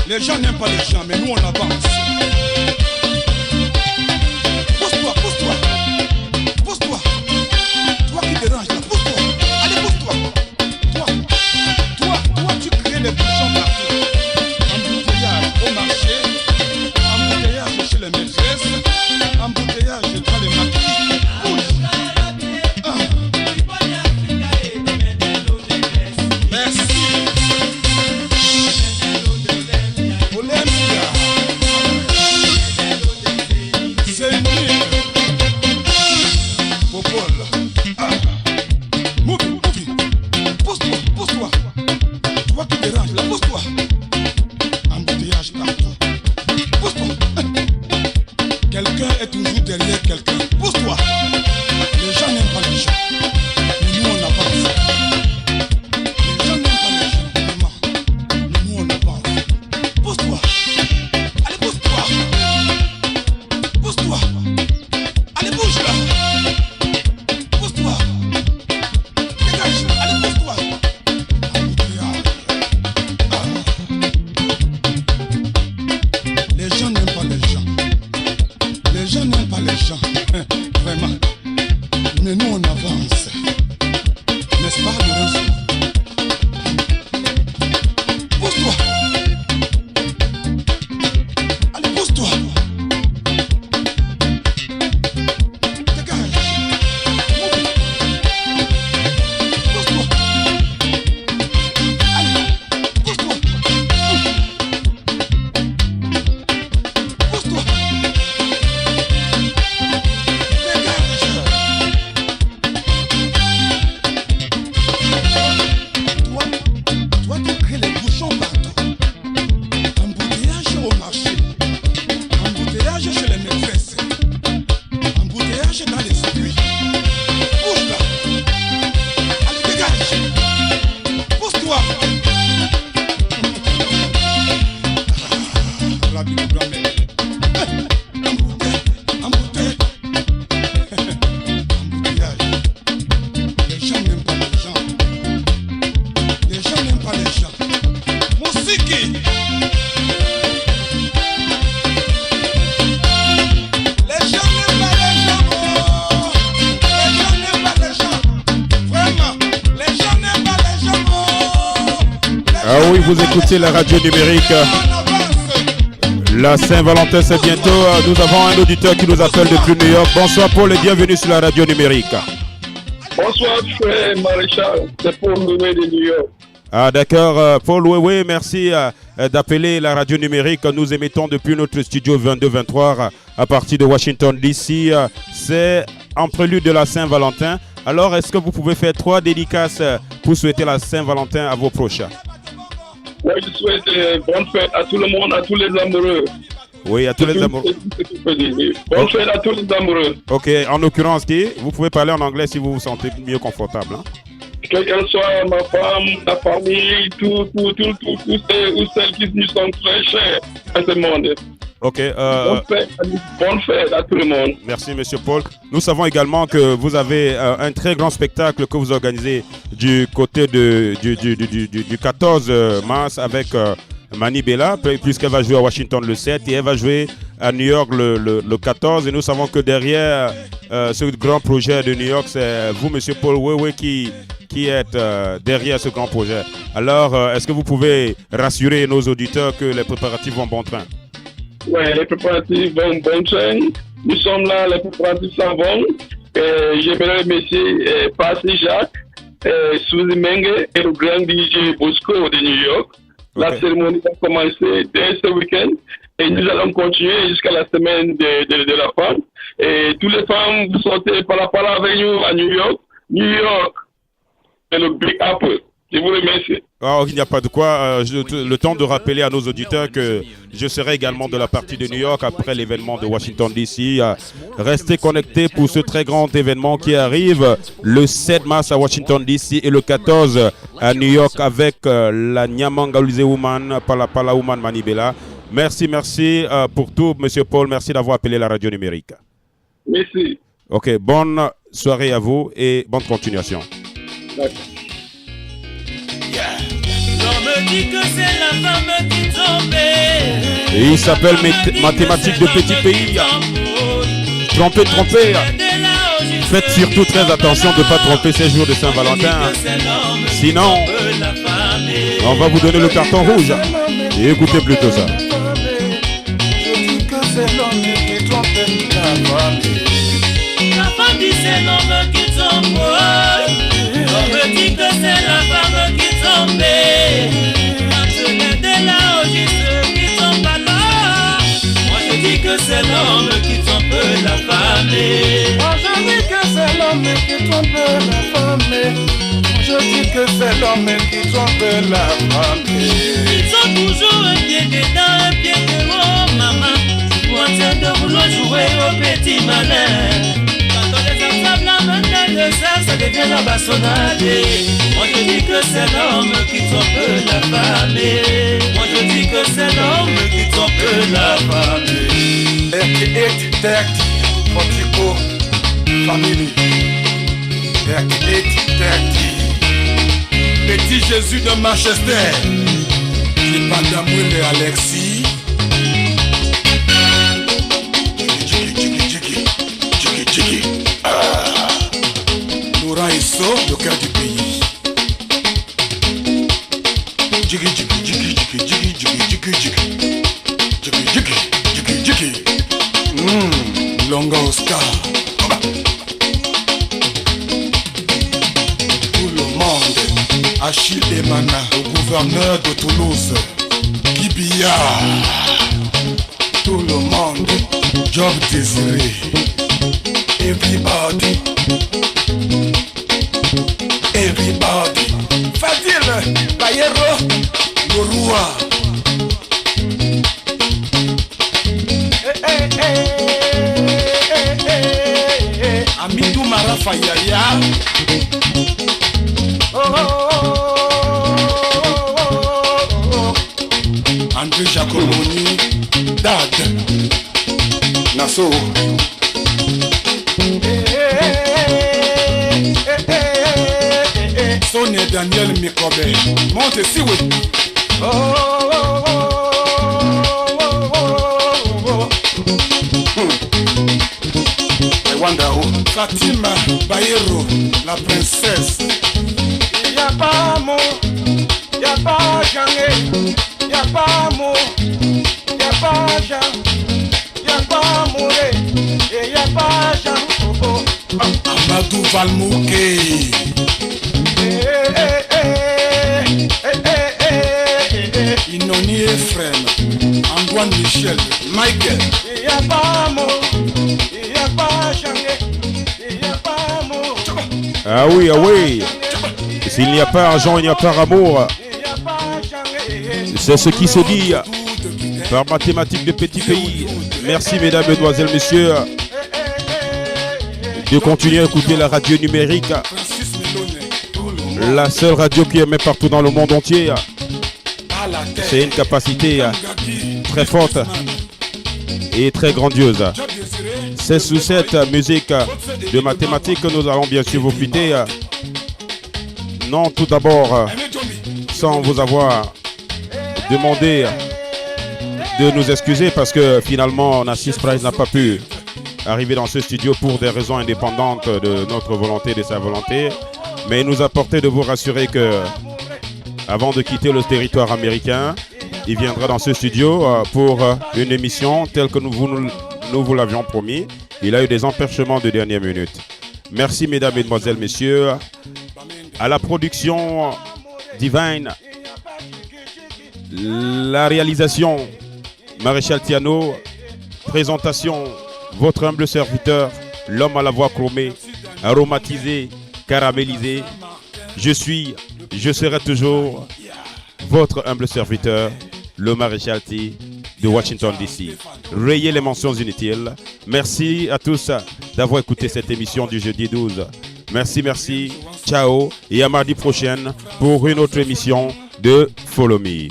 Les gens n'aiment pas les gens, mais nous on avance. Pousse-toi, pousse-toi. Pousse-toi. Toi qui déranges là, pousse-toi. Allez, pousse-toi. Toi, tu crées les bouchons partout. Embouteillage au marché, embouteillage chez les maîtresses, embouteillage dans les maquis. Merci. Olympia. C'est une Popol. Move. Pousse-toi. Toi qui déranges là, pousse-toi. Embouteillage partout. Pousse-toi. Quelqu'un est toujours derrière quelqu'un. Pousse-toi. Les gens n'aiment pas les gens. Mais nous on avance. Les gens n'aiment pas les gens, vraiment. Mais nous on avance. Pousse-toi. Allez, pousse-toi. Pousse-toi. Allez, bouge là. Pousse-toi. Dégage. Allez, pousse-toi. Les gens n'aiment pas les gens. Les gens n'aiment pas les gens. Vraiment. Mais nous on avance. N'est-ce pas, Lorenzo? Pousse-toi. Allez, pousse-toi. Dégage. Move. Pousse-toi. Allez, pousse-toi. Pousse-toi. Toi, tu crées les bouchons partout. Embouteillage au marché, embouteillage chez les maîtresses, embouteillage dans les circuits. Bouge là. Allez, dégage. Pousse-toi. La Bible grand-mère. Embouteillage. Les gens n'aiment pas les gens. Les gens n'aiment pas les gens. Musique. Les gens n'aiment pas les gens. Oh. Les gens n'aiment pas les gens. Vraiment. Les gens n'aiment pas les gens. Oh. Ah oui, vous écoutez la radio numérique. La Saint-Valentin, c'est bientôt. Nous avons un auditeur qui nous appelle depuis New York. Bonsoir Paul et bienvenue sur la radio numérique. Bonsoir, frère Maréchal. C'est pour le de New York. Ah d'accord, Paul, oui, merci d'appeler la radio numérique. Nous émettons depuis notre studio 22-23 à partir de Washington DC. C'est en prélude de la Saint-Valentin. Alors, est-ce que vous pouvez faire 3 dédicaces pour souhaiter la Saint-Valentin à vos proches? Moi, je souhaite bonne fête à tout le monde, à tous les amoureux. Oui, à tous les amoureux. Bonne fête à tous les amoureux. Ok, en l'occurrence, vous pouvez parler en anglais si vous vous sentez mieux confortable. Hein? Quelle qu'elle soit, ma femme, ma famille, tous ceux ou celles qui nous sont très chers à ce monde. Ok. Bonne fête à tout le monde. Merci, Monsieur Paul. Nous savons également que vous avez un très grand spectacle que vous organisez du côté du 14 mars avec Mani Bella, puisqu'elle va jouer à Washington le 7 et elle va jouer à New York le 14. Et nous savons que derrière ce grand projet de New York, c'est vous, Monsieur Paul Wewe, qui êtes derrière ce grand projet. Alors, est-ce que vous pouvez rassurer nos auditeurs que les préparatifs vont bon train? Oui, les préparatifs vont bon train. Nous sommes là, les préparatifs s'en vont. J'aimerais remercier Passy Jacques, Suzy Menge et le grand DJ Bosco de New York. Okay. La cérémonie va commencer dès ce week-end et nous allons continuer jusqu'à la semaine de la femme. Et toutes les femmes, vous sortez par la avec nous à New York. New York est le Big Apple. Je vous remercie. Oh, il n'y a pas de quoi. Le temps de rappeler à nos auditeurs que je serai également de la partie de New York après l'événement de Washington DC. Restez connectés pour ce très grand événement qui arrive le 7 mars à Washington DC et le 14 à New York avec la Nyamangaluze Woman, Pala Woman Mani Bella. Merci pour tout, Monsieur Paul. Merci d'avoir appelé la radio numérique. Merci. Ok, bonne soirée à vous et bonne continuation. D'accord. L'homme dit que c'est la femme qui tombe. Et il s'appelle Mathématiques de Petit Pays. Trompez. Faites surtout très attention de ne pas tromper ces jours de Saint-Valentin. Sinon, on va vous donner le carton rouge. Et écoutez plutôt ça. C'est l'homme qui trompe la femme. La femme dit c'est l'homme qui trompe. On me dit que c'est la femme qui trompe. Quand les deux là au juste qui trompe alors. Moi je dis que c'est l'homme qui trompe la femme. Moi je dis que c'est l'homme qui trompe la femme. Je dis que c'est l'homme qui trompe la femme. Ils ont toujours un pied dedans, un pied dehors, maman. En train de vouloir jouer au petit malin. Quand on les attrape la main dans le sac, ça devient la bastonnade. Moi je dis que c'est l'homme qui trompe la femme. Moi je dis que c'est l'homme qui trompe la femme. 38, 30, Fortico, family. 38, 30. Petit Jésus de Manchester. J'ai pas d'amour et Alexis. Laurent Esso, le cœur du pays. Longa Oscar. Tout le monde. Achille Emana, le gouverneur de Toulouse. Kibia. Tout le monde. Job Désiré. Everybody. Fadil, Bayero, le roi. Amidou Marafayaya. André Jacomoni, Dad, Nassau. Sonia Daniel Mikobe, monte si oui. Wanda Fatima Bayero, la princesse. Y'a pas amour, y'a pas jamais, y'a pas amour, y'a pas jamais, y'a pas amour et y'a pas jamais. Amadou Valmouké. Inoni Ephraim, Antoine Michel, Michael. Il n'y a pas amour, il n'y a pas jamais, il n'y a pas amour. Ah oui. S'il n'y a pas argent, il n'y a pas amour. C'est ce qui se dit par Mathématiques de Petit Pays. Merci mesdames, mesdemoiselles, messieurs de continuer à écouter la radio numérique. La seule radio qui émet partout dans le monde entier. C'est une capacité très forte et très grandiose. C'est sous cette musique de Mathématiques que nous allons bien sûr vous quitter. Non, tout d'abord, sans vous avoir demandé de nous excuser parce que finalement Nassis Price n'a pas pu arriver dans ce studio pour des raisons indépendantes de notre volonté, de sa volonté. Mais il nous a porté de vous rassurer que avant de quitter le territoire américain, il viendra dans ce studio pour une émission telle que nous vous l'avions promis. Il a eu des empêchements de dernière minute. Merci mesdames, mesdemoiselles, messieurs. À la production Divine, la réalisation Maréchal Tiano, présentation votre humble serviteur, l'homme à la voix chromée, aromatisé, caramélisé. Je serai toujours votre humble serviteur, le Maréchal T de Washington DC. Rayez les mentions inutiles. Merci à tous d'avoir écouté cette émission du jeudi 12. Merci. Ciao et à mardi prochaine pour une autre émission de Follow Me. Il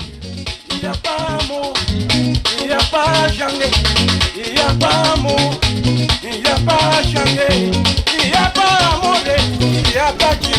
n'y a pas amour, il n'y a pas jamais, il n'y a pas amour, il n'y a pas jamais, il n'y a pas amour, il n'y a pas qui.